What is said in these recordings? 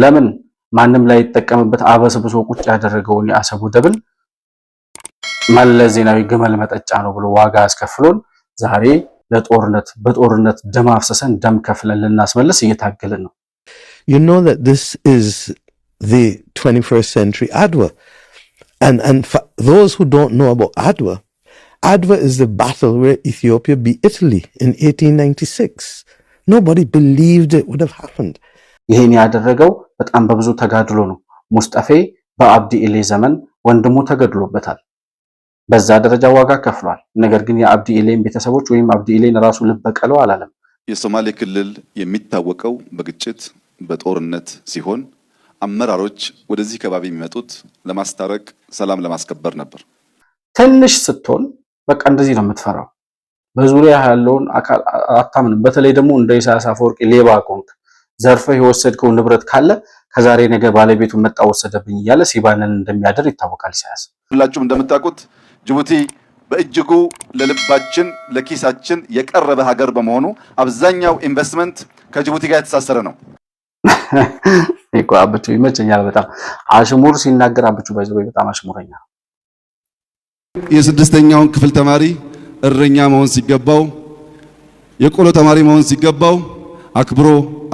ለምን ማንም ላይ ይጠቀምበት አበስብሶ ቁጭ ያደረገውን የአሰብ ወደብን መለስ ዜናዊ ግመል መጠጫ ነው ብሎ ዋጋ አስከፍሎን ዛሬ በጦርነት ደም አፍሰሰን ደም ከፍለን ልናስመልስ እየታገልን ነው። You know that this is the 21st century Adwa. And for those who don't know about Adwa is the battle where Ethiopia beat Italy in 1896. Nobody believed it would have happened. ይሄን ያደረገው በጣም በብዙ ተጋድሎ ነው። ሙስጠፌ በአብዲ ኢሌ ዘመን ወንድሙ ተገድሎበታል። በዛ ደረጃ ዋጋ ከፍሏል። ነገር ግን የአብዲ ኢሌን ቤተሰቦች ወይም አብዲ ኢሌን ራሱ ልበቀለው አላለም። የሶማሌ ክልል የሚታወቀው በግጭት በጦርነት ሲሆን አመራሮች ወደዚህ ከባቢ የሚመጡት ለማስታረቅ ሰላም ለማስከበር ነበር። ትንሽ ስትሆን በቃ እንደዚህ ነው የምትፈራው። በዙሪያ ያለውን አካል አታምንም። በተለይ ደግሞ እንደ ኢሳያስ አፈወርቂ ሌባ ኮንክ ዘርፈህ የወሰድከው ንብረት ካለ ከዛሬ ነገ ባለቤቱ መጣ ወሰደብኝ እያለ ሲባንን እንደሚያደር ይታወቃል ኢሳያስ። ሁላችሁም እንደምታውቁት ጅቡቲ በእጅጉ ለልባችን ለኪሳችን የቀረበ ሀገር በመሆኑ አብዛኛው ኢንቨስትመንት ከጅቡቲ ጋር የተሳሰረ ነው። አብቹ ይመቸኛል በጣም አሽሙር ሲናገር አብቹ በጣም አሽሙረኛ። የስድስተኛውን ክፍል ተማሪ እረኛ መሆን ሲገባው የቆሎ ተማሪ መሆን ሲገባው አክብሮ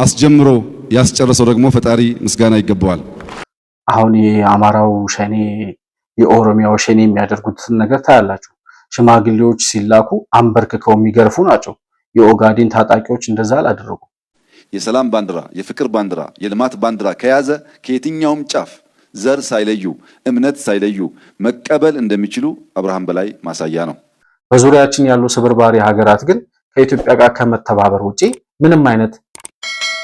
አስጀምሮ ያስጨረሰው ደግሞ ፈጣሪ ምስጋና ይገባዋል። አሁን የአማራው ሸኔ የኦሮሚያው ሸኔ የሚያደርጉትን ነገር ታያላችሁ። ሽማግሌዎች ሲላኩ አንበርክከው የሚገርፉ ናቸው። የኦጋዴን ታጣቂዎች እንደዛ አላደረጉ። የሰላም ባንዲራ፣ የፍቅር ባንዲራ፣ የልማት ባንዲራ ከያዘ ከየትኛውም ጫፍ ዘር ሳይለዩ እምነት ሳይለዩ መቀበል እንደሚችሉ አብርሃም በላይ ማሳያ ነው። በዙሪያችን ያሉ ስብርባሪ ሀገራት ግን ከኢትዮጵያ ጋር ከመተባበር ውጪ ምንም አይነት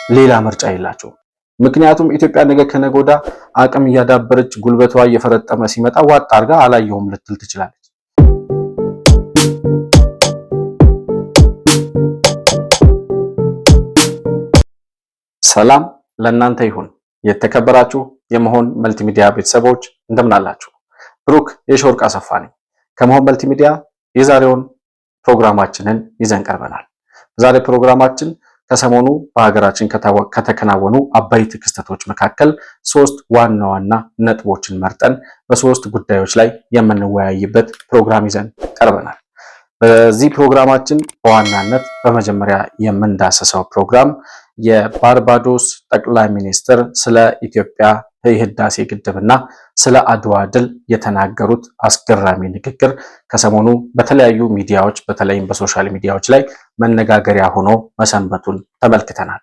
ሌላ ምርጫ የላቸውም። ምክንያቱም ኢትዮጵያ ነገ ከነገ ወዲያ አቅም እያዳበረች ጉልበቷ እየፈረጠመ ሲመጣ ዋጥ አድርጋ አላየውም ልትል ትችላለች። ሰላም ለእናንተ ይሁን። የተከበራችሁ የመሆን መልቲሚዲያ ቤተሰቦች እንደምን አላችሁ? ብሩክ የሾርቅ አሰፋ ነኝ ከመሆን መልቲሚዲያ። የዛሬውን ፕሮግራማችንን ይዘን ቀርበናል። ዛሬ ፕሮግራማችን ከሰሞኑ በሀገራችን ከተከናወኑ አበይት ክስተቶች መካከል 3 ዋና ዋና ነጥቦችን መርጠን በ3 ጉዳዮች ላይ የምንወያይበት ፕሮግራም ይዘን ቀርበናል። በዚህ ፕሮግራማችን በዋናነት በመጀመሪያ የምንዳሰሰው ፕሮግራም የባርባዶስ ጠቅላይ ሚኒስትር ስለ ኢትዮጵያ የህዳሴ ግድብና ስለ አድዋ ድል የተናገሩት አስገራሚ ንግግር ከሰሞኑ በተለያዩ ሚዲያዎች በተለይም በሶሻል ሚዲያዎች ላይ መነጋገሪያ ሆኖ መሰንበቱን ተመልክተናል።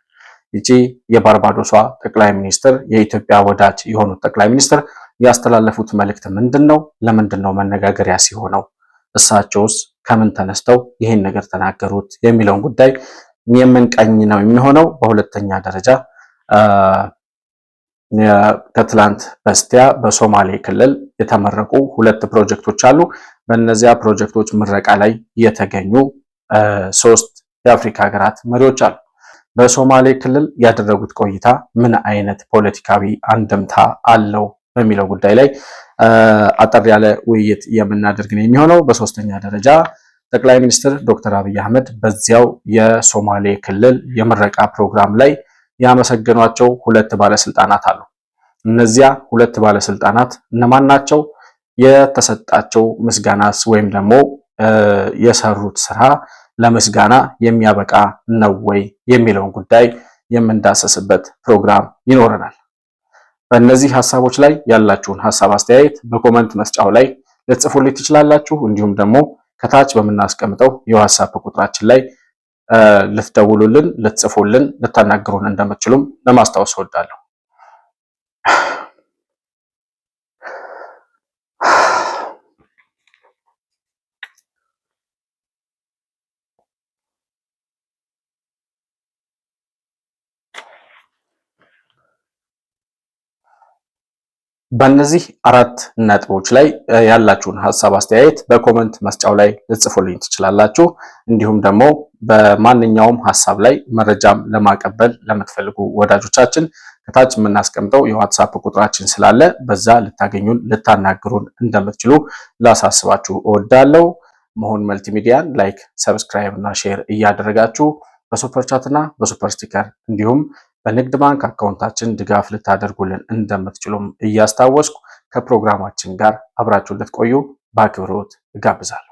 ይቺ የባርባዶሷ ጠቅላይ ሚኒስትር የኢትዮጵያ ወዳጅ የሆኑት ጠቅላይ ሚኒስትር ያስተላለፉት መልእክት ምንድነው? ለምንድነው መነጋገሪያ ሲሆነው? እሳቸውስ ከምን ተነስተው ይሄን ነገር ተናገሩት የሚለውን ጉዳይ የምንቃኝ ነው የሚሆነው። በሁለተኛ ደረጃ ከትላንት በስቲያ በሶማሌ ክልል የተመረቁ 2 ፕሮጀክቶች አሉ። በእነዚያ ፕሮጀክቶች ምረቃ ላይ የተገኙ 3 የአፍሪካ ሀገራት መሪዎች አሉ። በሶማሌ ክልል ያደረጉት ቆይታ ምን አይነት ፖለቲካዊ አንድምታ አለው በሚለው ጉዳይ ላይ አጠር ያለ ውይይት የምናደርግ ነው የሚሆነው። በሶስተኛ ደረጃ ጠቅላይ ሚኒስትር ዶክተር አብይ አህመድ በዚያው የሶማሌ ክልል የምረቃ ፕሮግራም ላይ ያመሰገኗቸው 2 ባለስልጣናት አሉ። እነዚያ 2 ባለስልጣናት እነማን ናቸው? የተሰጣቸው ምስጋናስ ወይም ደግሞ የሰሩት ስራ ለምስጋና የሚያበቃ ነው ወይ የሚለውን ጉዳይ የምንዳሰስበት ፕሮግራም ይኖረናል። በእነዚህ ሐሳቦች ላይ ያላችሁን ሐሳብ አስተያየት በኮሜንት መስጫው ላይ ልትጽፉልኝ ትችላላችሁ። እንዲሁም ደግሞ ከታች በምናስቀምጠው የዋትስአፕ ቁጥራችን ላይ ልትደውሉልን፣ ልትጽፉልን፣ ልታናግሩን እንደምትችሉም ለማስታወስ እወዳለሁ። በእነዚህ 4 ነጥቦች ላይ ያላችሁን ሐሳብ አስተያየት በኮሜንት መስጫው ላይ ልጽፉልኝ ትችላላችሁ። እንዲሁም ደግሞ በማንኛውም ሐሳብ ላይ መረጃም ለማቀበል ለምትፈልጉ ወዳጆቻችን ከታች የምናስቀምጠው የዋትስአፕ ቁጥራችን ስላለ በዛ ልታገኙን ልታናግሩን እንደምትችሉ ላሳስባችሁ እወዳለሁ። መሆን መልቲሚዲያን ላይክ፣ ሰብስክራይብ እና ሼር እያደረጋችሁ በሱፐር ቻትና በሱፐር ስቲከር እንዲሁም በንግድ ባንክ አካውንታችን ድጋፍ ልታደርጉልን እንደምትችሉም እያስታወስኩ ከፕሮግራማችን ጋር አብራችሁ ልትቆዩ በአክብሮት እጋብዛለሁ።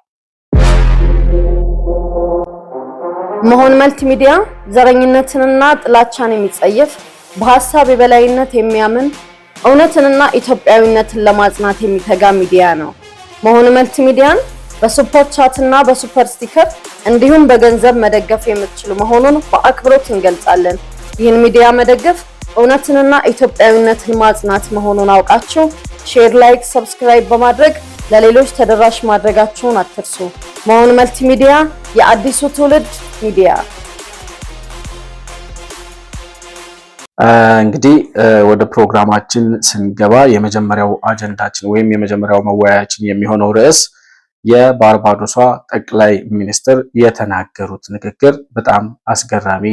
መሆን መልቲሚዲያ ዘረኝነትንና ጥላቻን የሚጸየፍ በሐሳብ የበላይነት የሚያምን እውነትንና ኢትዮጵያዊነትን ለማጽናት የሚተጋ ሚዲያ ነው። መሆን መልቲሚዲያን በሱፐር ቻትና በሱፐር ስቲከር እንዲሁም በገንዘብ መደገፍ የምትችሉ መሆኑን በአክብሮት እንገልጻለን። ይህን ሚዲያ መደገፍ እውነትንና ኢትዮጵያዊነትን ማጽናት መሆኑን አውቃችሁ ሼር፣ ላይክ፣ ሰብስክራይብ በማድረግ ለሌሎች ተደራሽ ማድረጋችሁን አትርሱ። መሆን መልቲሚዲያ የአዲሱ ትውልድ ሚዲያ። እንግዲህ ወደ ፕሮግራማችን ስንገባ የመጀመሪያው አጀንዳችን ወይም የመጀመሪያው መወያያችን የሚሆነው ርዕስ የባርባዶሷ ጠቅላይ ሚኒስትር የተናገሩት ንግግር በጣም አስገራሚ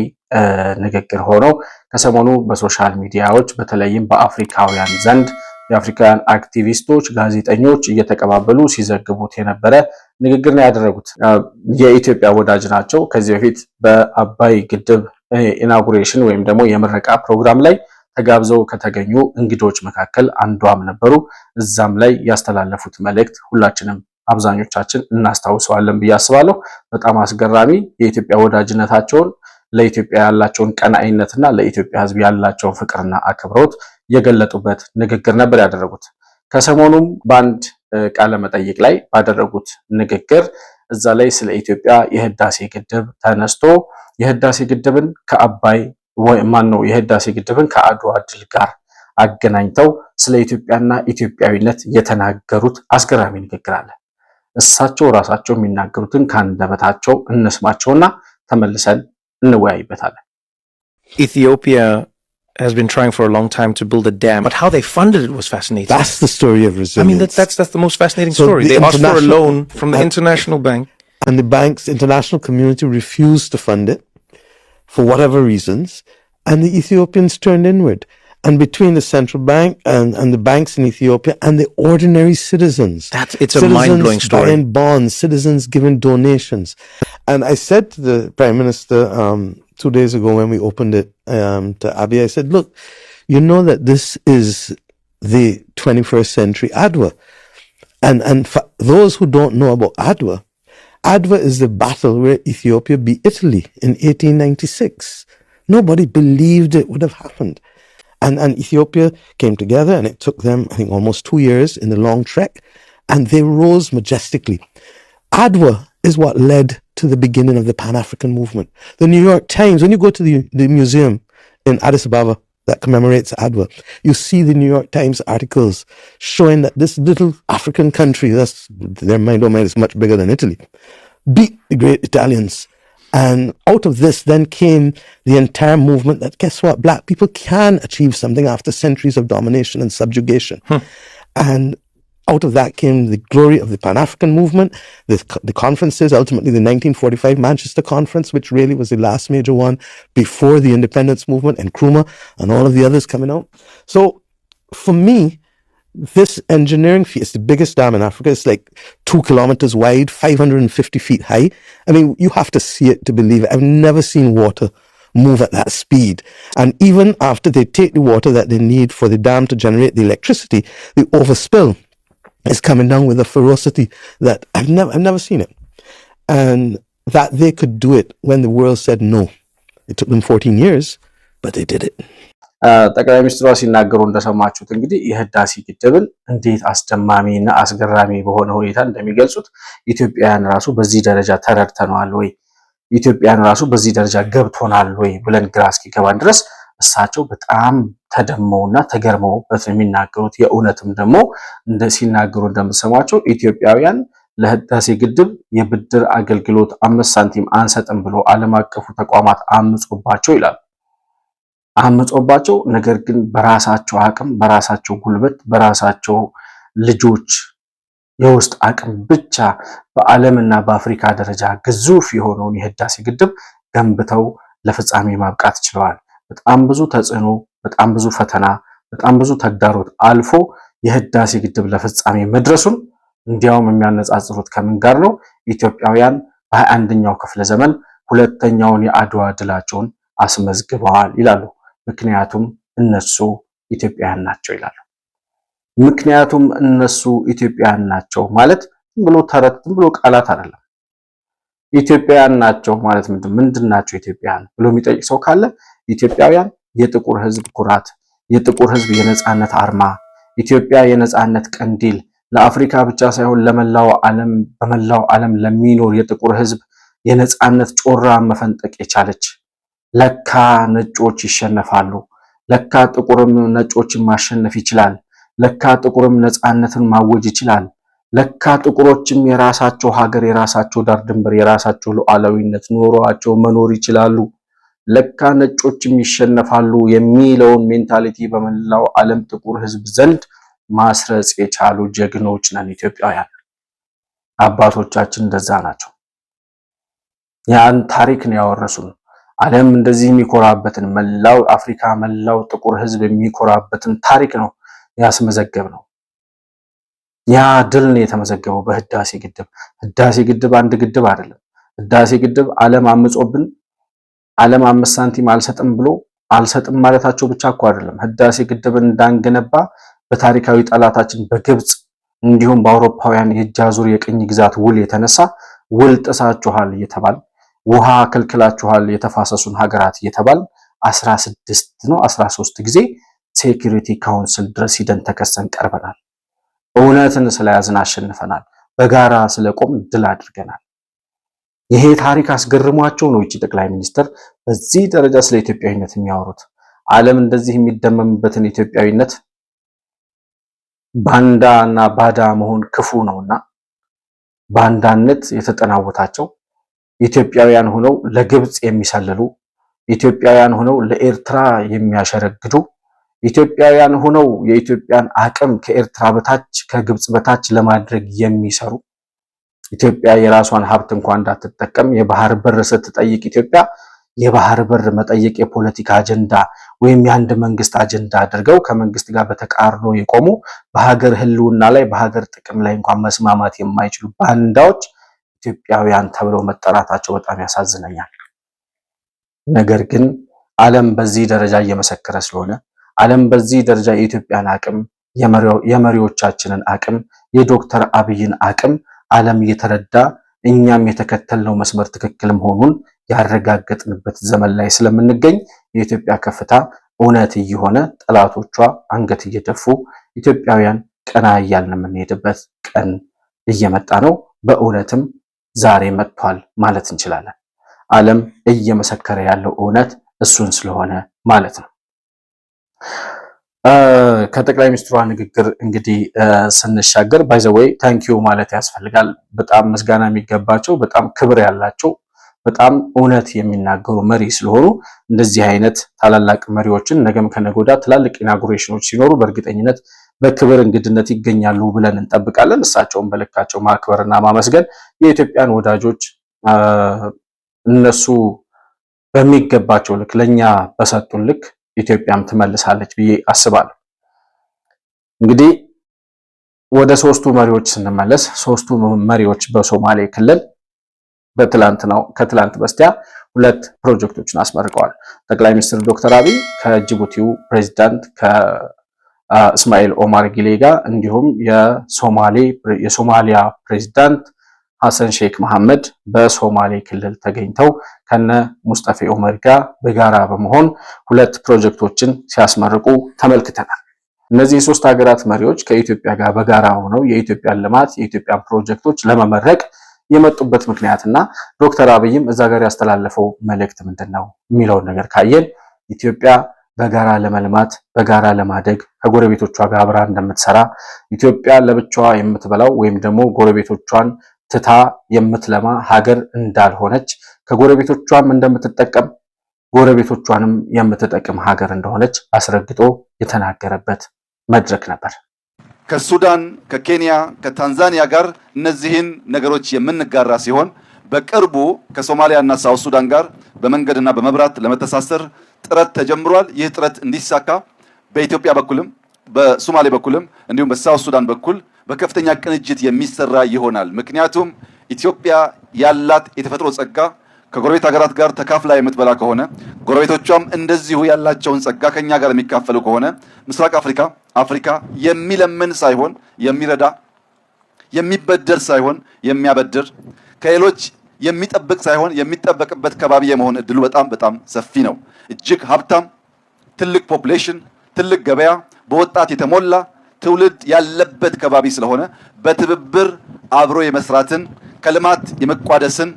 ንግግር ሆኖ ከሰሞኑ በሶሻል ሚዲያዎች በተለይም በአፍሪካውያን ዘንድ የአፍሪካውያን አክቲቪስቶች፣ ጋዜጠኞች እየተቀባበሉ ሲዘግቡት የነበረ ንግግር ነው ያደረጉት። የኢትዮጵያ ወዳጅ ናቸው። ከዚህ በፊት በአባይ ግድብ ኢናጉሬሽን ወይም ደግሞ የምረቃ ፕሮግራም ላይ ተጋብዘው ከተገኙ እንግዶች መካከል አንዷም ነበሩ። እዛም ላይ ያስተላለፉት መልእክት ሁላችንም አብዛኞቻችን እናስታውሰዋለን ብዬ አስባለሁ። በጣም አስገራሚ የኢትዮጵያ ወዳጅነታቸውን፣ ለኢትዮጵያ ያላቸውን ቀናኢነትና ለኢትዮጵያ ሕዝብ ያላቸውን ፍቅርና አክብሮት የገለጡበት ንግግር ነበር ያደረጉት። ከሰሞኑም በአንድ ቃለ መጠይቅ ላይ ባደረጉት ንግግር እዛ ላይ ስለ ኢትዮጵያ የህዳሴ ግድብ ተነስቶ የህዳሴ ግድብን ከአባይ የህዳሴ ግድብን ከአድዋ ድል ጋር አገናኝተው ስለ ኢትዮጵያና ኢትዮጵያዊነት የተናገሩት አስገራሚ ንግግር አለ። እሳቸው ራሳቸው የሚናገሩትን ከአንደበታቸው እንስማቸውና ተመልሰን እንወያይበታለን። Ethiopia has been trying for a long time to build a dam, but how they funded it was fascinating. That's the story of resilience. I mean, that's the most fascinating story. They asked for a loan from the international bank. And the bank's international community refused to fund it for whatever reasons, and the Ethiopians turned inward. And between the central bank and the banks in Ethiopia and the ordinary citizens. It's a mind-blowing story. Citizens buying bonds, citizens giving donations. And I said to the Prime Minister 2 days ago when we opened it to Abiy, I said, look, you know that this is the 21st century Adwa. And for those who don't know about Adwa, Adwa is the battle where Ethiopia beat Italy in 1896. Nobody believed it would have happened. And Ethiopia came together, and it took them, I think, almost 2 years in the long trek, and they rose majestically. Adwa is what led to the beginning of the Pan-African movement. The New York Times, when you go to the museum in Addis Ababa that commemorates Adwa, you see the New York Times articles showing that this little African country, that's their mind, oh mind, is much bigger than Italy, beat the great Italians. And out of this then came the entire movement that, guess what, black people can achieve something after centuries of domination and subjugation. And out of that came the glory of the Pan-African movement, the conferences, ultimately the 1945 Manchester Conference, which really was the last major one before the independence movement, and Nkrumah and all of the others coming out. So for me, this engineering feat is the biggest dam in Africa. It's like 2 kilometers wide, 550 feet high. I mean, you have to see it to believe it. I've never seen water move at that speed. And even after they take the water that they need for the dam to generate the electricity, the overspill is coming down with a ferocity that I've never seen it. And that they could do it when the world said no. It took them 14 years, but they did it. ጠቅላይ ሚኒስትሯ ሲናገሩ እንደሰማችሁት እንግዲህ የህዳሴ ግድብን እንዴት አስደማሚና አስገራሚ በሆነ ሁኔታ እንደሚገልጹት ኢትዮጵያውያን ራሱ በዚህ ደረጃ ተረድተናል ወይ፣ ኢትዮጵያውያን ራሱ በዚህ ደረጃ ገብቶናል ወይ ብለን ግራ እስኪገባን ድረስ እሳቸው በጣም ተደመውና ተገርመውበት የሚናገሩት። የእውነትም ደግሞ ሲናገሩ እንደምሰማቸው ኢትዮጵያውያን ለህዳሴ ግድብ የብድር አገልግሎት 5 ሳንቲም አንሰጥም ብሎ ዓለም አቀፉ ተቋማት አምጾባቸው ይላል። አምጾባቸው ነገር ግን በራሳቸው አቅም፣ በራሳቸው ጉልበት፣ በራሳቸው ልጆች የውስጥ አቅም ብቻ በዓለምና በአፍሪካ ደረጃ ግዙፍ የሆነውን የህዳሴ ግድብ ገንብተው ለፍጻሜ ማብቃት ችለዋል። በጣም ብዙ ተጽዕኖ፣ በጣም ብዙ ፈተና፣ በጣም ብዙ ተግዳሮት አልፎ የህዳሴ ግድብ ለፍጻሜ መድረሱን እንዲያውም የሚያነጻጽሩት ከምን ጋር ነው? ኢትዮጵያውያን በ21ኛው ክፍለ ዘመን ሁለተኛውን የአድዋ ድላቸውን አስመዝግበዋል ይላሉ። ምክንያቱም እነሱ ኢትዮጵያውያን ናቸው ይላሉ። ምክንያቱም እነሱ ኢትዮጵያውያን ናቸው ማለት ዝም ብሎ ተረት፣ ዝም ብሎ ቃላት አይደለም። ኢትዮጵያውያን ናቸው ማለት ምንድን ናቸው ኢትዮጵያውያን ብሎ የሚጠይቅ ሰው ካለ ኢትዮጵያውያን የጥቁር ሕዝብ ኩራት፣ የጥቁር ሕዝብ የነጻነት አርማ፣ ኢትዮጵያ የነጻነት ቀንዲል፣ ለአፍሪካ ብቻ ሳይሆን ለመላው ዓለም፣ በመላው ዓለም ለሚኖር የጥቁር ሕዝብ የነጻነት ጮራ መፈንጠቅ የቻለች፣ ለካ ነጮች ይሸነፋሉ፣ ለካ ጥቁርም ነጮችን ማሸነፍ ይችላል፣ ለካ ጥቁርም ነጻነትን ማወጅ ይችላል፣ ለካ ጥቁሮችም የራሳቸው ሀገር፣ የራሳቸው ዳር ድንበር፣ የራሳቸው ሉዓላዊነት ኖሯቸው መኖር ይችላሉ፣ ለካ ነጮችም ይሸነፋሉ የሚለውን ሜንታሊቲ በመላው ዓለም ጥቁር ሕዝብ ዘንድ ማስረጽ የቻሉ ጀግኖች ነን ኢትዮጵያውያን። አባቶቻችን እንደዛ ናቸው። ያን ታሪክ ነው ያወረሱን። ዓለም እንደዚህ የሚኮራበትን፣ መላው አፍሪካ፣ መላው ጥቁር ሕዝብ የሚኮራበትን ታሪክ ነው ያስመዘገብ ነው። ያ ድል ነው የተመዘገበው በህዳሴ ግድብ። ህዳሴ ግድብ አንድ ግድብ አይደለም። ህዳሴ ግድብ ዓለም አምጾብን፣ ዓለም 5 ሳንቲም አልሰጥም ብሎ አልሰጥም ማለታቸው ብቻ እኮ አይደለም። ህዳሴ ግድብን እንዳንገነባ በታሪካዊ ጠላታችን በግብጽ እንዲሁም በአውሮፓውያን የእጅ አዙር የቅኝ ግዛት ውል የተነሳ ውል ጥሳችኋል እየተባል፣ ውሃ ከልክላችኋል የተፋሰሱን ሀገራት እየተባል 16 ነው 13 ጊዜ ሴኩሪቲ ካውንስል ድረስ ሂደን ተከሰን ቀርበናል። እውነትን ስለያዝን አሸንፈናል። በጋራ ስለቆም ድል አድርገናል። ይሄ ታሪክ አስገርሟቸው ነው እቺ ጠቅላይ ሚኒስትር በዚህ ደረጃ ስለ ኢትዮጵያዊነት የሚያወሩት። ዓለም እንደዚህ የሚደመምበትን ኢትዮጵያዊነት ባንዳና ባዳ መሆን ክፉ ነውና ባንዳነት የተጠናወታቸው ኢትዮጵያውያን ሆነው ለግብጽ የሚሰልሉ፣ ኢትዮጵያውያን ሆነው ለኤርትራ የሚያሸረግዱ፣ ኢትዮጵያውያን ሆነው የኢትዮጵያን አቅም ከኤርትራ በታች ከግብጽ በታች ለማድረግ የሚሰሩ፣ ኢትዮጵያ የራሷን ሀብት እንኳን እንዳትጠቀም የባህር በር ስትጠይቅ ኢትዮጵያ የባህር በር መጠየቅ የፖለቲካ አጀንዳ ወይም የአንድ መንግስት አጀንዳ አድርገው ከመንግስት ጋር በተቃርኖ የቆሙ በሀገር ህልውና ላይ በሀገር ጥቅም ላይ እንኳን መስማማት የማይችሉ ባንዳዎች ኢትዮጵያውያን ተብለው መጠራታቸው በጣም ያሳዝነኛል። ነገር ግን ዓለም በዚህ ደረጃ እየመሰከረ ስለሆነ ዓለም በዚህ ደረጃ የኢትዮጵያን አቅም፣ የመሪዎቻችንን አቅም፣ የዶክተር አብይን አቅም ዓለም እየተረዳ እኛም የተከተልነው መስመር ትክክል መሆኑን ያረጋገጥንበት ዘመን ላይ ስለምንገኝ የኢትዮጵያ ከፍታ እውነት እየሆነ ጠላቶቿ አንገት እየደፉ ኢትዮጵያውያን ቀና እያልን የምንሄድበት ቀን እየመጣ ነው። በእውነትም ዛሬ መጥቷል ማለት እንችላለን። ዓለም እየመሰከረ ያለው እውነት እሱን ስለሆነ ማለት ነው። ከጠቅላይ ሚኒስትሯ ንግግር እንግዲህ ስንሻገር ባይዘወይ ታንኪዩ ማለት ያስፈልጋል። በጣም ምስጋና የሚገባቸው፣ በጣም ክብር ያላቸው፣ በጣም እውነት የሚናገሩ መሪ ስለሆኑ እንደዚህ አይነት ታላላቅ መሪዎችን ነገም ከነገ ወዲያ ትላልቅ ኢናጉሬሽኖች ሲኖሩ በእርግጠኝነት በክብር እንግድነት ይገኛሉ ብለን እንጠብቃለን። እሳቸውን በልካቸው ማክበርና ማመስገን የኢትዮጵያን ወዳጆች እነሱ በሚገባቸው ልክ ለኛ በሰጡን ልክ ኢትዮጵያም ትመልሳለች ብዬ አስባለሁ። እንግዲህ ወደ ሶስቱ መሪዎች ስንመለስ ሶስቱ መሪዎች በሶማሌ ክልል ከትላንት በስቲያ 2 ፕሮጀክቶችን አስመርቀዋል። ጠቅላይ ሚኒስትር ዶክተር አብይ ከጅቡቲው ፕሬዝዳንት ከእስማኤል ኦማር ጊሌ ጋር እንዲሁም የሶማሊያ ፕሬዝዳንት ሐሰን ሼክ መሐመድ በሶማሌ ክልል ተገኝተው ከነ ሙስጠፌ ኦመር ጋር በጋራ በመሆን 2 ፕሮጀክቶችን ሲያስመርቁ ተመልክተናል። እነዚህ 3 ሀገራት መሪዎች ከኢትዮጵያ ጋር በጋራ ሆነው የኢትዮጵያን ልማት የኢትዮጵያን ፕሮጀክቶች ለመመረቅ የመጡበት ምክንያትና ዶክተር አብይም እዛ ጋር ያስተላለፈው መልእክት ምንድነው የሚለውን ነገር ካየን ኢትዮጵያ በጋራ ለመልማት በጋራ ለማደግ ከጎረቤቶቿ ጋር አብራ እንደምትሰራ፣ ኢትዮጵያ ለብቻዋ የምትበላው ወይም ደግሞ ጎረቤቶቿን ትታ የምትለማ ሀገር እንዳልሆነች፣ ከጎረቤቶቿም እንደምትጠቀም ጎረቤቶቿንም የምትጠቅም ሀገር እንደሆነች አስረግጦ የተናገረበት መድረክ ነበር። ከሱዳን፣ ከኬንያ፣ ከታንዛኒያ ጋር እነዚህን ነገሮች የምንጋራ ሲሆን በቅርቡ ከሶማሊያ እና ሳውት ሱዳን ጋር በመንገድና በመብራት ለመተሳሰር ጥረት ተጀምሯል። ይህ ጥረት እንዲሳካ በኢትዮጵያ በኩልም በሶማሌ በኩልም እንዲሁም በሳውት ሱዳን በኩል በከፍተኛ ቅንጅት የሚሰራ ይሆናል። ምክንያቱም ኢትዮጵያ ያላት የተፈጥሮ ጸጋ ከጎረቤት ሀገራት ጋር ተካፍላ የምትበላ ከሆነ ጎረቤቶቿም እንደዚሁ ያላቸውን ጸጋ ከኛ ጋር የሚካፈሉ ከሆነ ምስራቅ አፍሪካ የሚለምን ሳይሆን የሚረዳ የሚበደር ሳይሆን የሚያበድር ከሌሎች የሚጠብቅ ሳይሆን የሚጠበቅበት ከባቢ የመሆን እድሉ በጣም ሰፊ ነው። እጅግ ሀብታም፣ ትልቅ ፖፑሌሽን፣ ትልቅ ገበያ፣ በወጣት የተሞላ ትውልድ ያለበት ከባቢ ስለሆነ በትብብር አብሮ የመስራትን ከልማት የመቋደስን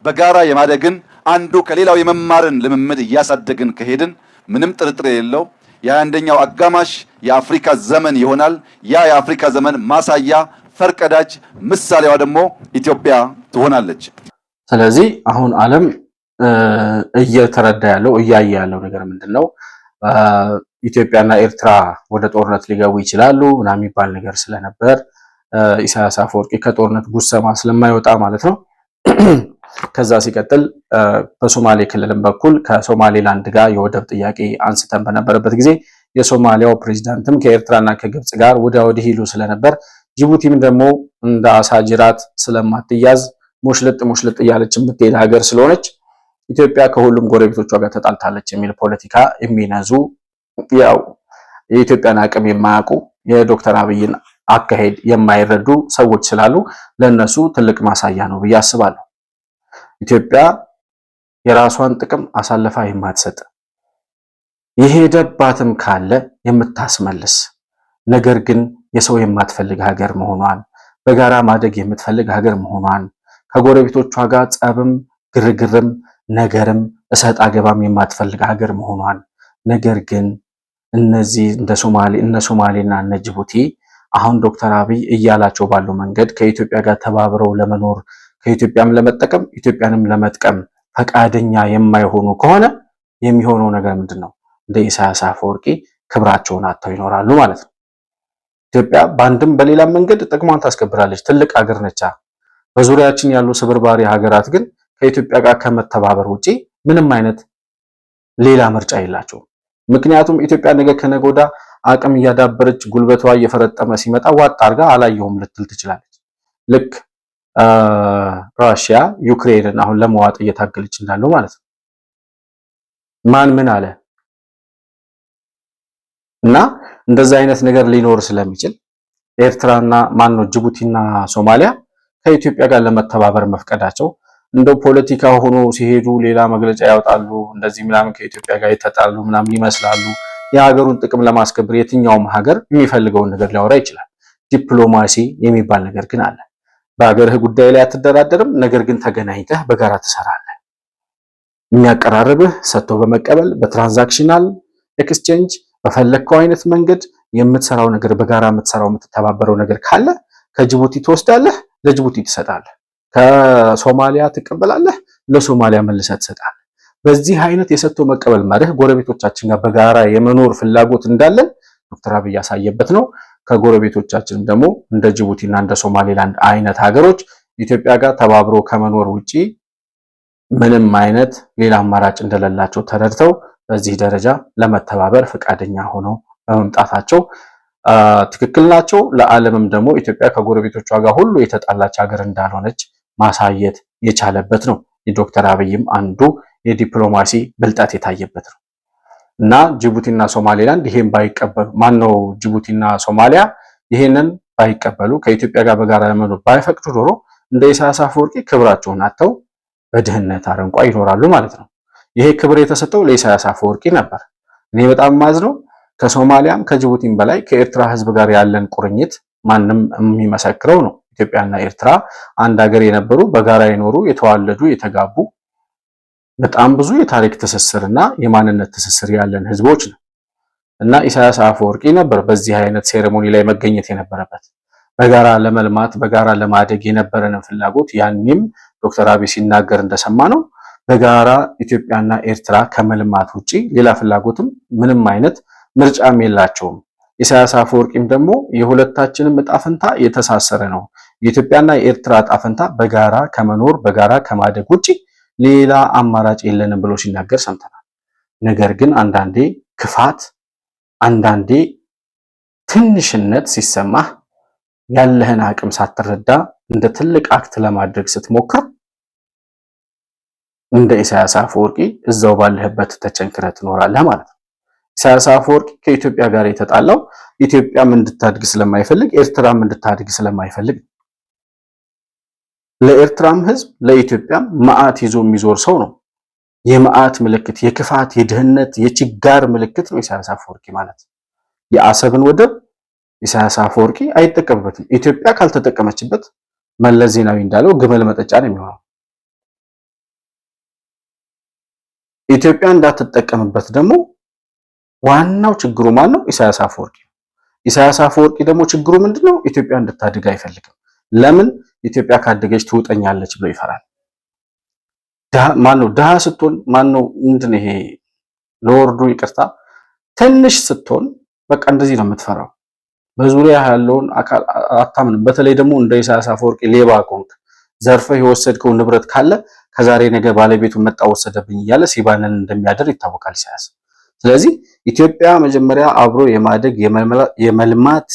በጋራ የማደግን አንዱ ከሌላው የመማርን ልምምድ እያሳደግን ከሄድን ምንም ጥርጥር የሌለው የ21ኛው አጋማሽ የአፍሪካ ዘመን ይሆናል። ያ የአፍሪካ ዘመን ማሳያ ፈርቀዳጅ ምሳሌዋ ደግሞ ኢትዮጵያ ትሆናለች። ስለዚህ አሁን ዓለም እየተረዳ ያለው እያየ ያለው ነገር ምንድነው? ኢትዮጵያና ኤርትራ ወደ ጦርነት ሊገቡ ይችላሉ ምናምን የሚባል ነገር ስለነበር ኢሳያስ አፈወርቂ ከጦርነት ጉሰማ ስለማይወጣ ማለት ነው። ከዛ ሲቀጥል በሶማሌ ክልልም በኩል ከሶማሌላንድ ጋር የወደብ ጥያቄ አንስተን በነበረበት ጊዜ የሶማሊያው ፕሬዝዳንትም ከኤርትራና ከግብጽ ጋር ወዲያ ወዲህ ይሉ ስለነበር ጅቡቲም ደግሞ እንደ አሳጅራት ስለማትያዝ ሙሽልጥ እያለች የምትሄድ ሀገር ስለሆነች ኢትዮጵያ ከሁሉም ጎረቤቶቿ ጋር ተጣልታለች የሚል ፖለቲካ የሚነዙ ያው የኢትዮጵያን አቅም የማያውቁ የዶክተር አብይን አካሄድ የማይረዱ ሰዎች ስላሉ ለነሱ ትልቅ ማሳያ ነው ብዬ አስባለሁ። ኢትዮጵያ የራሷን ጥቅም አሳልፋ የማትሰጥ የሄደባትም ካለ የምታስመልስ ነገር ግን የሰው የማትፈልግ ሀገር መሆኗን በጋራ ማደግ የምትፈልግ ሀገር መሆኗን ከጎረቤቶቿ ጋር ጸብም ግርግርም ነገርም እሰጥ አገባም የማትፈልግ ሀገር መሆኗን ነገር ግን እነዚህ እነ ሶማሌና እነ ጅቡቲ አሁን ዶክተር አብይ እያላቸው ባለው መንገድ ከኢትዮጵያ ጋር ተባብረው ለመኖር ከኢትዮጵያም ለመጠቀም ኢትዮጵያንም ለመጥቀም ፈቃደኛ የማይሆኑ ከሆነ የሚሆነው ነገር ምንድነው? እንደ ኢሳያስ አፈወርቂ ክብራቸውን አጥተው ይኖራሉ ማለት ነው። ኢትዮጵያ በአንድም በሌላም መንገድ ጥቅሟን ታስከብራለች። ትልቅ ሀገር ነች። በዙሪያችን ያሉ ስብርባሪ ሀገራት ግን ከኢትዮጵያ ጋር ከመተባበር ውጪ ምንም አይነት ሌላ ምርጫ የላቸውም። ምክንያቱም ኢትዮጵያ ነገ ከነገ ወዲያ አቅም እያዳበረች ጉልበቷ እየፈረጠመ ሲመጣ ዋጥ አድርጋ አላየሁም ልትል ትችላለች። ልክ ራሽያ ዩክሬንን አሁን ለመዋጥ እየታገለች እንዳለው ማለት ነው። ማን ምን አለ እና እንደዛ አይነት ነገር ሊኖር ስለሚችል ኤርትራና ጅቡቲና ሶማሊያ ከኢትዮጵያ ጋር ለመተባበር መፍቀዳቸው እንደው ፖለቲካ ሆኖ ሲሄዱ ሌላ መግለጫ ያወጣሉ፣ እንደዚህ ምናምን ከኢትዮጵያ ጋር የተጣሉ ምናምን ይመስላሉ። የሀገሩን ጥቅም ለማስከበር የትኛውም ሀገር የሚፈልገውን ነገር ሊያወራ ይችላል። ዲፕሎማሲ የሚባል ነገር ግን አለ። በሀገርህ ጉዳይ ላይ አትደራደርም፣ ነገር ግን ተገናኝተህ በጋራ ትሰራለህ። የሚያቀራርብህ ሰጥቶ በመቀበል በትራንዛክሽናል ኤክስቼንጅ በፈለግከው አይነት መንገድ የምትሰራው ነገር በጋራ የምትሰራው የምትተባበረው ነገር ካለ ከጅቡቲ ትወስዳለህ፣ ለጅቡቲ ትሰጣለህ። ከሶማሊያ ትቀበላለህ፣ ለሶማሊያ መልሰህ ትሰጣለህ። በዚህ አይነት የሰጥቶ መቀበል መርህ ጎረቤቶቻችን ጋር በጋራ የመኖር ፍላጎት እንዳለን ዶክተር አብይ ያሳየበት ነው። ከጎረቤቶቻችን ደግሞ እንደ ጅቡቲና እንደ ሶማሌላንድ አይነት ሀገሮች ኢትዮጵያ ጋር ተባብሮ ከመኖር ውጪ ምንም አይነት ሌላ አማራጭ እንደሌላቸው ተረድተው በዚህ ደረጃ ለመተባበር ፈቃደኛ ሆነው በመምጣታቸው ትክክል ናቸው። ለዓለምም ደግሞ ኢትዮጵያ ከጎረቤቶቿ ጋር ሁሉ የተጣላች ሀገር እንዳልሆነች ማሳየት የቻለበት ነው። የዶክተር አብይም አንዱ የዲፕሎማሲ ብልጠት የታየበት ነው እና ጅቡቲና ሶማሌላንድ ይሄን ባይቀበሉ ጅቡቲና ሶማሊያ ይሄንን ባይቀበሉ ከኢትዮጵያ ጋር በጋራ ለመኖር ባይፈቅዱ ዶሮ እንደ ኢሳያስ አፈወርቂ ክብራቸውን አጥተው በድህነት አረንቋ ይኖራሉ ማለት ነው። ይሄ ክብር የተሰጠው ለኢሳያስ አፈወርቂ ነበር። እኔ በጣም ማዝነው ከሶማሊያም ከጅቡቲም በላይ ከኤርትራ ሕዝብ ጋር ያለን ቁርኝት ማንም የሚመሰክረው ነው። ኢትዮጵያና ኤርትራ አንድ ሀገር የነበሩ በጋራ የኖሩ የተዋለዱ የተጋቡ በጣም ብዙ የታሪክ ትስስርና የማንነት ትስስር ያለን ህዝቦች ነው እና ኢሳያስ አፈወርቂ ነበር በዚህ አይነት ሴሬሞኒ ላይ መገኘት የነበረበት። በጋራ ለመልማት በጋራ ለማደግ የነበረንን ፍላጎት ያንም ዶክተር አብይ ሲናገር እንደሰማ ነው በጋራ ኢትዮጵያና ኤርትራ ከመልማት ውጪ ሌላ ፍላጎትም ምንም አይነት ምርጫም የላቸውም። ኢሳያስ አፈወርቂም ደግሞ የሁለታችንም ዕጣ ፈንታ የተሳሰረ ነው፣ የኢትዮጵያና የኤርትራ ዕጣ ፈንታ በጋራ ከመኖር በጋራ ከማደግ ውጪ ሌላ አማራጭ የለንም ብሎ ሲናገር ሰምተናል። ነገር ግን አንዳንዴ ክፋት፣ አንዳንዴ ትንሽነት ሲሰማህ ያለህን አቅም ሳትረዳ እንደ ትልቅ አክት ለማድረግ ስትሞክር እንደ ኢሳያስ አፈወርቂ እዛው ባለህበት ተቸንክረህ ትኖራለህ ማለት ነው። ኢሳያስ አፈወርቂ ከኢትዮጵያ ጋር የተጣላው ኢትዮጵያም እንድታድግ ስለማይፈልግ ኤርትራም እንድታድግ ስለማይፈልግ ለኤርትራም ህዝብ ለኢትዮጵያም መዓት ይዞ የሚዞር ሰው ነው። የመዓት ምልክት፣ የክፋት፣ የድህነት፣ የችጋር ምልክት ነው ኢሳያስ አፈወርቂ ማለት። የአሰብን ወደብ ኢሳያስ አፈወርቂ አይጠቀምበትም። ኢትዮጵያ ካልተጠቀመችበት መለስ ዜናዊ እንዳለው ግመል መጠጫ ነው የሚሆነው። ኢትዮጵያ እንዳትጠቀምበት ደግሞ ዋናው ችግሩ ማን ነው? ኢሳያስ አፈወርቂ። ኢሳያስ አፈወርቂ ደግሞ ችግሩ ምንድነው? ኢትዮጵያ እንድታድግ አይፈልግም። ለምን? ኢትዮጵያ ካደገች ትውጠኛለች ብሎ ይፈራል። ማነው ድሃ ስትሆን ማነው ምንድነው ይሄ ለወርዱ ይቅርታ ትንሽ ስትሆን በቃ እንደዚህ ነው የምትፈራው። በዙሪያ ያለውን አካል አታምንም። በተለይ ደግሞ እንደ ኢሳያስ አፈወርቂ ሌባ ኮንክ ዘርፈህ የወሰድከው ንብረት ካለ ከዛሬ ነገ ባለቤቱን መጣ ወሰደብኝ እያለ ሲባነን እንደሚያደር ይታወቃል ኢሳያስ። ስለዚህ ኢትዮጵያ መጀመሪያ አብሮ የማደግ የመልማት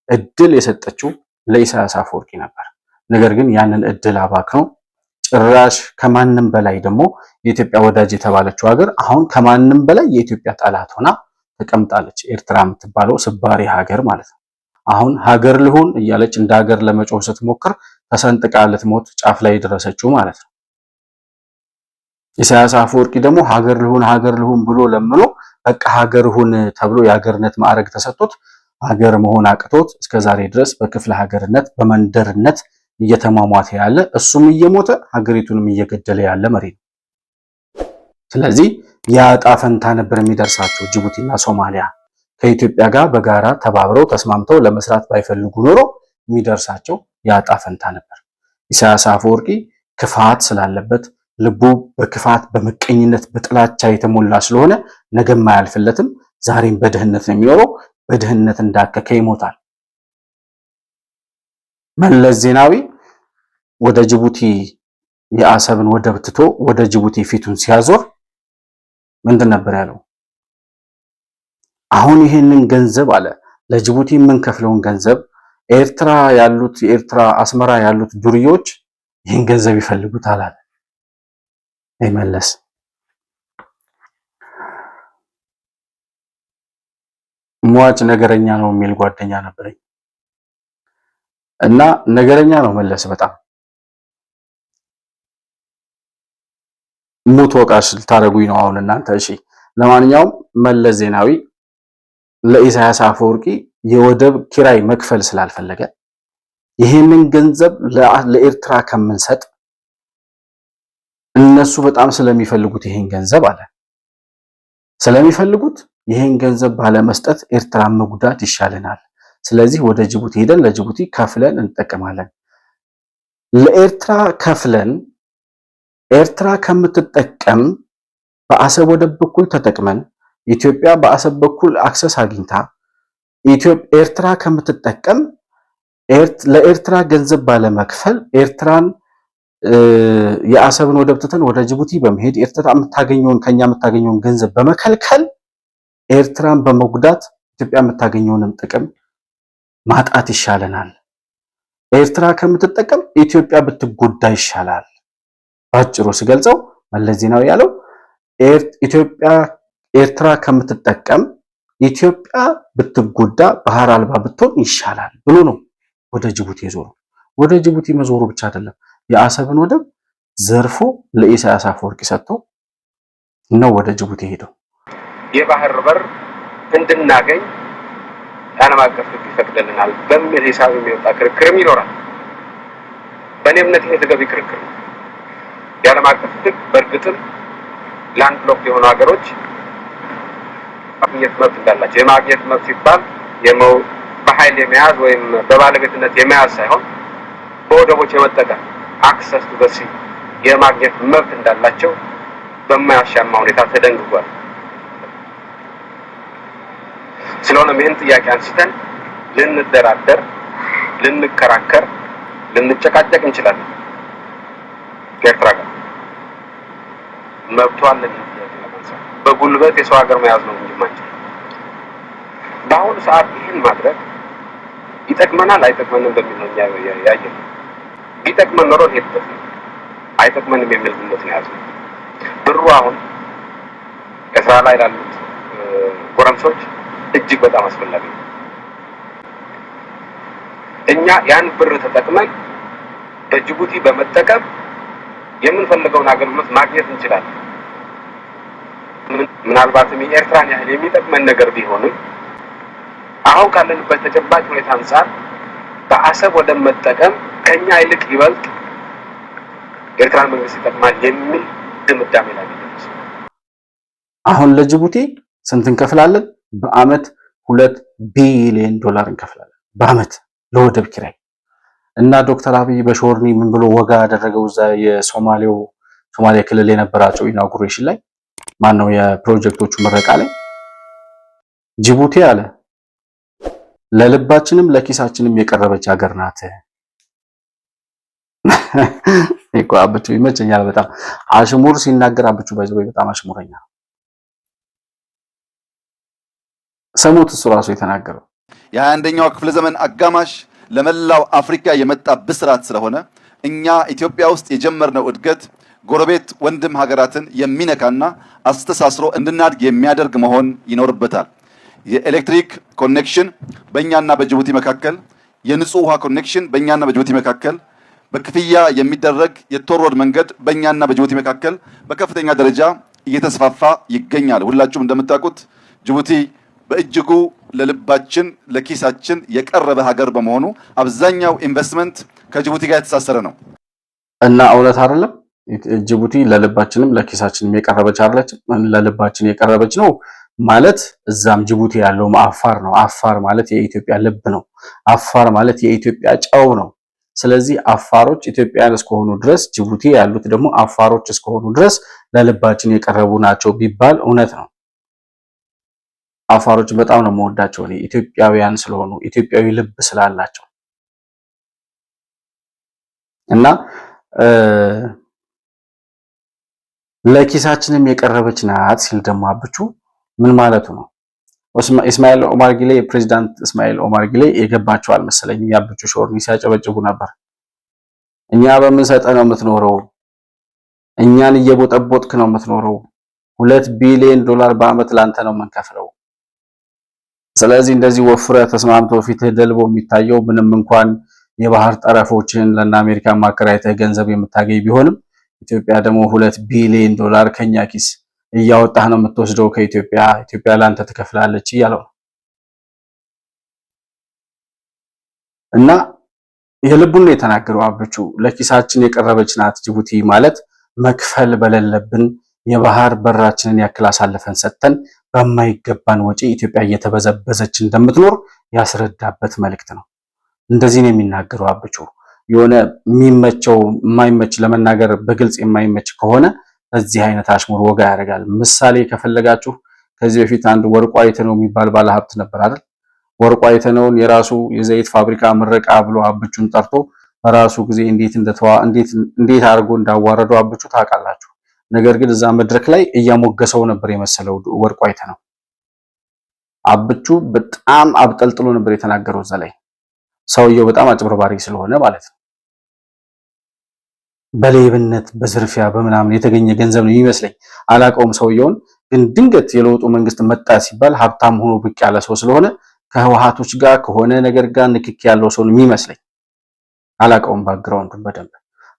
እድል የሰጠችው ለኢሳያስ አፈወርቂ ነበር። ነገር ግን ያንን እድል አባክነው ጭራሽ ከማንም በላይ ደግሞ የኢትዮጵያ ወዳጅ የተባለችው ሀገር አሁን ከማንም በላይ የኢትዮጵያ ጠላት ሆና ተቀምጣለች። ኤርትራ የምትባለው ስባሪ ሀገር ማለት ነው። አሁን ሀገር ልሁን እያለች እንደ ሀገር ለመጮህ ስትሞክር ተሰንጥቃ ልትሞት ጫፍ ላይ የደረሰችው ማለት ነው። ኢሳያስ አፈወርቂ ደግሞ ሀገር ልሁን ብሎ ለምኖ በቃ ሀገር ሁን ተብሎ የሀገርነት ማዕረግ ተሰጥቶት ሀገር መሆን አቅቶት እስከዛሬ ድረስ በክፍለ ሀገርነት በመንደርነት እየተሟሟተ ያለ እሱም እየሞተ ሀገሪቱንም እየገደለ ያለ መሪ ነው። ስለዚህ ያጣ ፈንታ ነበር የሚደርሳቸው ጅቡቲና ሶማሊያ ከኢትዮጵያ ጋር በጋራ ተባብረው ተስማምተው ለመስራት ባይፈልጉ ኖሮ የሚደርሳቸው ያጣ ፈንታ ነበር። ኢሳያስ አፈወርቂ ክፋት ስላለበት ልቡ በክፋት በመቀኝነት በጥላቻ የተሞላ ስለሆነ ነገም አያልፍለትም። ዛሬም በድህነት ነው የሚኖረው። በድህነት እንዳከከ ይሞታል። መለስ ዜናዊ ወደ ጅቡቲ የአሰብን ወደብ ትቶ ወደ ጅቡቲ ፊቱን ሲያዞር ምንድን ነበር ያለው? አሁን ይሄንን ገንዘብ አለ ለጅቡቲ የምንከፍለውን ገንዘብ ኤርትራ ያሉት የኤርትራ አስመራ ያሉት ዱርዮች ይሄን ገንዘብ ይፈልጉታል አለ። መለስ ሟች ነገረኛ ነው የሚል ጓደኛ ነበረኝ እና ነገረኛ ነው መለስ በጣም ሙት ወቃሽ ልታረጉኝ ነው አሁን እናንተ። እሺ ለማንኛውም መለስ ዜናዊ ለኢሳያስ አፈወርቂ የወደብ ኪራይ መክፈል ስላልፈለገ ይሄንን ገንዘብ ለኤርትራ ከምንሰጥ እነሱ በጣም ስለሚፈልጉት ይሄን ገንዘብ አለ ስለሚፈልጉት ይሄን ገንዘብ ባለመስጠት ኤርትራን መጉዳት ይሻለናል። ስለዚህ ወደ ጅቡቲ ሄደን ለጅቡቲ ከፍለን እንጠቀማለን። ለኤርትራ ከፍለን ኤርትራ ከምትጠቀም በአሰብ ወደብ በኩል ተጠቅመን ኢትዮጵያ በአሰብ በኩል አክሰስ አግኝታ ኤርትራ ከምትጠቀም ለኤርትራ ገንዘብ ባለመክፈል ኤርትራን የአሰብን ወደብ ትተን ወደ ጅቡቲ በመሄድ ኤርትራ ከኛ የምታገኘውን ገንዘብ በመከልከል ኤርትራን በመጉዳት ኢትዮጵያ የምታገኘውንም ጥቅም ማጣት ይሻለናል። ኤርትራ ከምትጠቀም ኢትዮጵያ ብትጎዳ ይሻላል። ባጭሩ ሲገልጸው መለስ ዜናዊ ያለው ኤርትራ ከምትጠቀም ኢትዮጵያ ብትጎዳ ባህር አልባ ብትሆን ይሻላል ብሎ ነው ወደ ጅቡቲ የዞረው። ወደ ጅቡቲ መዞሩ ብቻ አይደለም፣ የአሰብን ወደብ ዘርፎ ለኢሳያስ አፈወርቂ ሰጥቶ ነው ወደ ጅቡቲ ሄደው። የባህር በር እንድናገኝ ዓለም አቀፍ ሕግ ይፈቅድልናል በሚል ሂሳብ የሚወጣ ክርክርም ይኖራል። በእኔ እምነት ይሄ ተገቢ ክርክር ነው። የዓለም አቀፍ ሕግ በእርግጥም ላንድ ሎክ የሆኑ ሀገሮች ማግኘት መብት እንዳላቸው፣ የማግኘት መብት ሲባል በኃይል የመያዝ ወይም በባለቤትነት የመያዝ ሳይሆን በወደቦች የመጠቀም አክሰስ ቱ ዘ ሲ የማግኘት መብት እንዳላቸው በማያሻማ ሁኔታ ተደንግጓል። ስለሆነም ይህን ጥያቄ አንስተን ልንደራደር፣ ልንከራከር፣ ልንጨቃጨቅ እንችላለን። ኤርትራ ጋር መብቷ አለን። በጉልበት የሰው ሀገር መያዝ ነው እንጂ ማለት በአሁኑ ሰዓት ይህን ማድረግ ይጠቅመናል አይጠቅመንም በሚል ነው ያየነው። ቢጠቅመን ኖሮ ሄድበት ነው፣ አይጠቅመንም የሚል ግምት ነው ያዘው። ብሩ አሁን ኤርትራ ላይ ላሉት ጎረምሶች እጅግ በጣም አስፈላጊ ነው። እኛ ያን ብር ተጠቅመን በጅቡቲ በመጠቀም የምንፈልገውን አገልግሎት ማግኘት እንችላለን። ምናልባትም የኤርትራን ያህል የሚጠቅመን ነገር ቢሆንም አሁን ካለንበት ተጨባጭ ሁኔታ አንፃር በአሰብ ወደ መጠቀም ከኛ ይልቅ ይበልጥ ኤርትራን መንግስት ይጠቅማል የሚል ድምዳሜ ላይ ደረስ። አሁን ለጅቡቲ ስንት እንከፍላለን? በአመት 2 ቢሊዮን ዶላር እንከፍላለን በአመት ለወደብ ኪራይ። እና ዶክተር አብይ በሾርኒ ምን ብሎ ወጋ ያደረገው እዛ ሶማሊያ ክልል የነበራቸው ኢናጉሬሽን ላይ ማነው የፕሮጀክቶቹ ምረቃ ላይ ጅቡቲ አለ ለልባችንም ለኪሳችንም የቀረበች ሀገር ናት። አብቹ ይመቸኛል በጣም አሽሙር ሲናገር አብቹ በጣም አሽሙረኛ ሰሙት እሱ ራሱ የተናገረው የ21ኛው ክፍለ ዘመን አጋማሽ ለመላው አፍሪካ የመጣ ብስራት ስለሆነ እኛ ኢትዮጵያ ውስጥ የጀመርነው እድገት ጎረቤት ወንድም ሀገራትን የሚነካና አስተሳስሮ እንድናድግ የሚያደርግ መሆን ይኖርበታል። የኤሌክትሪክ ኮኔክሽን በእኛና በጅቡቲ መካከል፣ የንጹህ ውሃ ኮኔክሽን በእኛና በጅቡቲ መካከል፣ በክፍያ የሚደረግ የቶሮድ መንገድ በእኛና በጅቡቲ መካከል በከፍተኛ ደረጃ እየተስፋፋ ይገኛል። ሁላችሁም እንደምታውቁት ጅቡቲ በእጅጉ ለልባችን ለኪሳችን የቀረበ ሀገር በመሆኑ አብዛኛው ኢንቨስትመንት ከጅቡቲ ጋር የተሳሰረ ነው እና እውነት አይደለም። ጅቡቲ ለልባችንም ለኪሳችንም የቀረበች አይደለች። ለልባችን የቀረበች ነው ማለት እዛም ጅቡቲ ያለው አፋር ነው። አፋር ማለት የኢትዮጵያ ልብ ነው። አፋር ማለት የኢትዮጵያ ጨው ነው። ስለዚህ አፋሮች ኢትዮጵያውያን እስከሆኑ ድረስ ጅቡቲ ያሉት ደግሞ አፋሮች እስከሆኑ ድረስ ለልባችን የቀረቡ ናቸው ቢባል እውነት ነው። አፋሮች በጣም ነው የምወዳቸው እኔ ኢትዮጵያውያን ስለሆኑ ኢትዮጵያዊ ልብ ስላላቸው እና ለኪሳችንም የቀረበች ናት ሲል ደግሞ አብቹ ምን ማለቱ ነው? ኢስማኤል ኦማር ጊሌ ፕሬዝዳንት ኢስማኤል ኦማር ጊሌ የገባቸው አልመሰለኝም። ያብቹ ሾርኒ ሲያጨበጭቡ ነበር። እኛ በምን ሰጠ ነው የምትኖረው? እኛን እየቦጠቦጥክ ነው የምትኖረው። 2 ቢሊዮን ዶላር በአመት ላንተ ነው የምንከፍለው። ስለዚህ እንደዚህ ወፍረ ተስማምቶ ፊትህ ደልቦ የሚታየው ምንም እንኳን የባህር ጠረፎችን ለና አሜሪካ ማከራይተህ ገንዘብ የምታገኝ ቢሆንም ኢትዮጵያ ደግሞ 2 ቢሊዮን ዶላር ከኛ ኪስ እያወጣህ ነው የምትወስደው ከኢትዮጵያ። ኢትዮጵያ ላንተ ትከፍላለች እያለው እና የልቡን ነው የተናገረው አብቹ። ለኪሳችን የቀረበች ናት ጅቡቲ ማለት መክፈል በሌለብን የባህር በራችንን ያክል አሳልፈን ሰጥተን በማይገባን ወጪ ኢትዮጵያ እየተበዘበዘች እንደምትኖር ያስረዳበት መልእክት ነው። እንደዚህ ነው የሚናገረው አብቹ። የሆነ የሚመቸው የማይመች ለመናገር በግልጽ የማይመች ከሆነ በዚህ አይነት አሽሙር ወጋ ያደርጋል። ምሳሌ ከፈለጋችሁ ከዚህ በፊት አንድ ወርቁ አይተነው የሚባል ባለሀብት ነበር አይደል? ወርቁ አይተነውን የራሱ የዘይት ፋብሪካ ምረቃ ብሎ አብቹን ጠርቶ በራሱ ጊዜ እንዴት አድርጎ እንዳዋረደው አብቹ ታውቃላችሁ። ነገር ግን እዛ መድረክ ላይ እያሞገሰው ነበር የመሰለው ወርቁ አይተነው። አብቹ በጣም አብጠልጥሎ ነበር የተናገረው እዛ ላይ። ሰውየው በጣም አጭበርባሪ ስለሆነ ማለት ነው። በሌብነት በዝርፊያ በምናምን የተገኘ ገንዘብ ነው ይመስለኝ። አላቀውም ሰውየውን። ግን ድንገት የለውጡ መንግስት መጣ ሲባል ሀብታም ሆኖ ብቅ ያለ ሰው ስለሆነ ከህወሓቶች ጋር ከሆነ ነገር ጋር ንክኪ ያለው ሰው ነው የሚመስለኝ። አላቀውም ባክግራውንዱን በደንብ።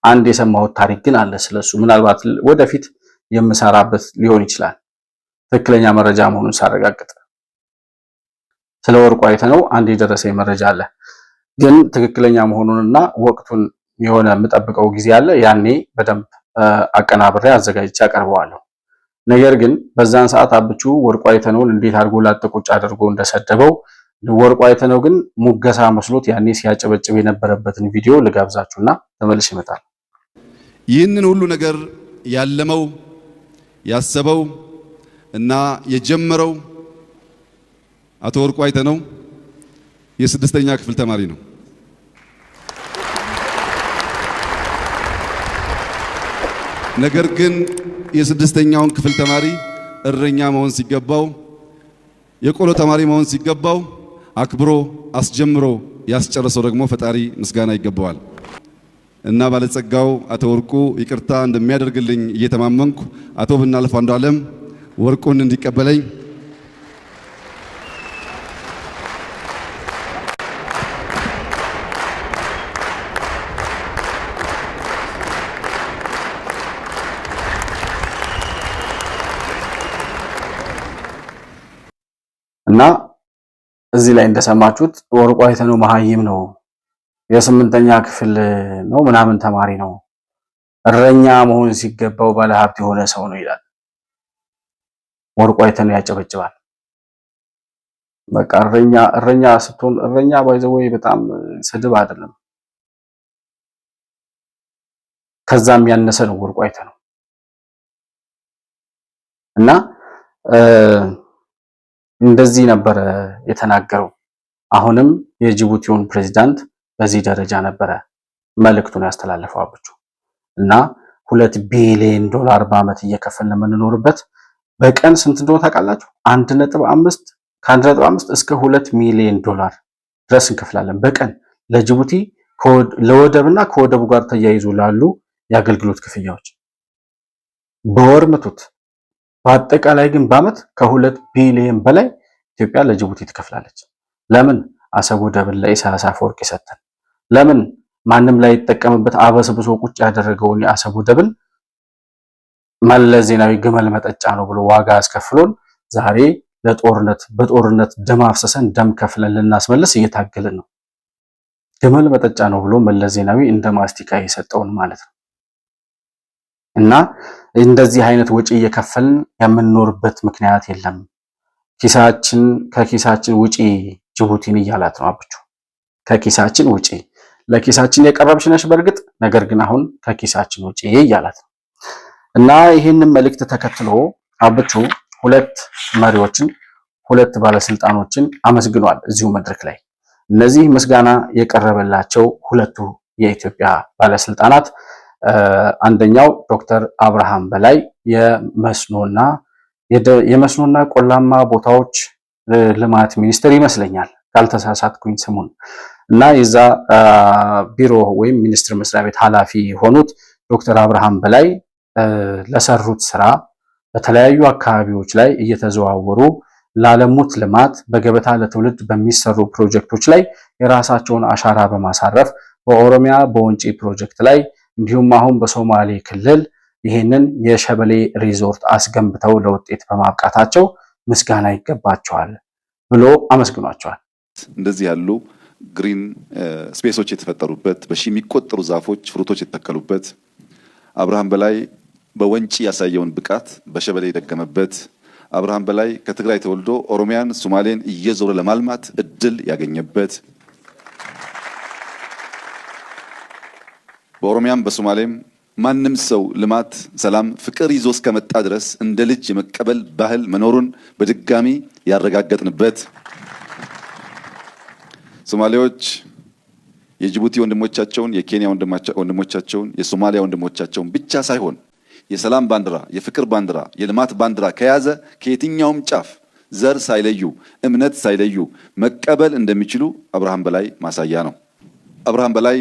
አንድ የሰማሁት ታሪክ ግን አለ ስለሱ። ምናልባት ወደፊት የምሰራበት ሊሆን ይችላል ትክክለኛ መረጃ መሆኑን ሳረጋግጥ። ስለ ወርቁ አይተነው አንድ የደረሰኝ መረጃ አለ። ግን ትክክለኛ መሆኑንና ወቅቱን የሆነ የምጠብቀው ጊዜ አለ። ያኔ በደንብ አቀናብሬ አዘጋጅቼ አቀርበዋለሁ። ነገር ግን በዛን ሰዓት አብቹ ወርቁ አይተነውን እንዴት አድርጎ ላጥቁጭ አድርጎ እንደሰደበው ወርቁ አይተነው ግን ሙገሳ መስሎት ያኔ ሲያጨበጭብ የነበረበትን ቪዲዮ ልጋብዛችሁና ተመልሼ እመጣለሁ። ይህንን ሁሉ ነገር ያለመው ያሰበው እና የጀመረው አቶ ወርቁ አይተነው የ6ኛ ክፍል ተማሪ ነው። ነገር ግን የ6ኛውን ክፍል ተማሪ እረኛ መሆን ሲገባው፣ የቆሎ ተማሪ መሆን ሲገባው አክብሮ አስጀምሮ ያስጨረሰው ደግሞ ፈጣሪ ምስጋና ይገባዋል። እና ባለጸጋው አቶ ወርቁ ይቅርታ እንደሚያደርግልኝ እየተማመንኩ አቶ ብናልፍ አንዱዓለም ወርቁን እንዲቀበለኝ እና እዚህ ላይ እንደሰማችሁት ወርቁ አይተነው መሀይም ነው፣ የ8ኛ ክፍል ነው ምናምን ተማሪ ነው፣ እረኛ መሆን ሲገባው ባለሀብት የሆነ ሰው ነው ይላል። ወርቁ አይተነው ያጨበጭባል። በቃ እረኛ ስትሆን እረኛ ባይዘወይ በጣም ስድብ አይደለም፣ ከዛም ያነሰ ነው ወርቁ አይተነው እና እንደዚህ ነበረ የተናገረው። አሁንም የጅቡቲውን ፕሬዝዳንት በዚህ ደረጃ ነበረ መልእክቱን ያስተላለፈው አብቹ እና 2 ቢሊዮን ዶላር በአመት እየከፈልን የምንኖርበት በቀን ስንት እንደሆነ ታውቃላችሁ? 1.5 ከ1.5 እስከ 2 ሚሊዮን ዶላር ድረስ እንከፍላለን በቀን ለጅቡቲ ለወደብና ከወደቡ ጋር ተያይዞ ላሉ የአገልግሎት ክፍያዎች በወር ምቱት። በአጠቃላይ ግን በአመት ከ2 ቢሊዮን በላይ ኢትዮጵያ ለጅቡቲ ትከፍላለች። ለምን? አሰብ ወደብን ለኢሳያስ አፈወርቂ ሰጠን። ለምን? ማንም ላይ ይጠቀምበት አበስብሶ ቁጭ ያደረገውን የአሰብ ወደብን መለስ ዜናዊ ግመል መጠጫ ነው ብሎ ዋጋ አስከፍሎን ዛሬ በጦርነት ደም አፍሰሰን ደም ከፍለን ልናስመልስ እየታገልን ነው። ግመል መጠጫ ነው ብሎ መለስ ዜናዊ እንደ ማስቲካ የሰጠውን ማለት ነው። እና እንደዚህ አይነት ወጪ እየከፈልን የምንኖርበት ምክንያት የለም። ከኪሳችን ውጪ ጅቡቲን እያላት ነው አብቹ። ከኪሳችን ውጪ ለኪሳችን የቀረብሽ ነሽ በእርግጥ ነገር ግን አሁን ከኪሳችን ውጪ እያላት ነው። እና ይህንን መልእክት ተከትሎ አብቹ 2 መሪዎችን 2 ባለስልጣኖችን አመስግኗል እዚሁ መድረክ ላይ። እነዚህ ምስጋና የቀረበላቸው 2ቱ የኢትዮጵያ ባለስልጣናት አንደኛው ዶክተር አብርሃም በላይ የመስኖና ቆላማ ቦታዎች ልማት ሚኒስትር ይመስለኛል ካልተሳሳትኩኝ ስሙን እና የዛ ቢሮ ወይም ሚኒስትር መስሪያ ቤት ኃላፊ የሆኑት ዶክተር አብርሃም በላይ ለሰሩት ስራ በተለያዩ አካባቢዎች ላይ እየተዘዋወሩ ላለሙት ልማት በገበታ ለትውልድ በሚሰሩ ፕሮጀክቶች ላይ የራሳቸውን አሻራ በማሳረፍ በኦሮሚያ በወንጪ ፕሮጀክት ላይ እንዲሁም አሁን በሶማሌ ክልል ይሄንን የሸበሌ ሪዞርት አስገንብተው ለውጤት በማብቃታቸው ምስጋና ይገባቸዋል ብሎ አመስግኗቸዋል። እንደዚህ ያሉ ግሪን ስፔሶች የተፈጠሩበት በሺ የሚቆጠሩ ዛፎች ፍሩቶች የተተከሉበት አብርሃም በላይ በወንጪ ያሳየውን ብቃት በሸበሌ የደገመበት አብርሃም በላይ ከትግራይ ተወልዶ ኦሮሚያን ሶማሌን እየዞረ ለማልማት እድል ያገኘበት በኦሮሚያም በሶማሌም ማንም ሰው ልማት፣ ሰላም፣ ፍቅር ይዞ እስከመጣ ድረስ እንደ ልጅ የመቀበል ባህል መኖሩን በድጋሚ ያረጋገጥንበት ሶማሌዎች የጅቡቲ ወንድሞቻቸውን፣ የኬንያ ወንድሞቻቸውን፣ የሶማሊያ ወንድሞቻቸውን ብቻ ሳይሆን የሰላም ባንዲራ፣ የፍቅር ባንዲራ፣ የልማት ባንዲራ ከያዘ ከየትኛውም ጫፍ ዘር ሳይለዩ እምነት ሳይለዩ መቀበል እንደሚችሉ አብርሃም በላይ ማሳያ ነው። አብርሃም በላይ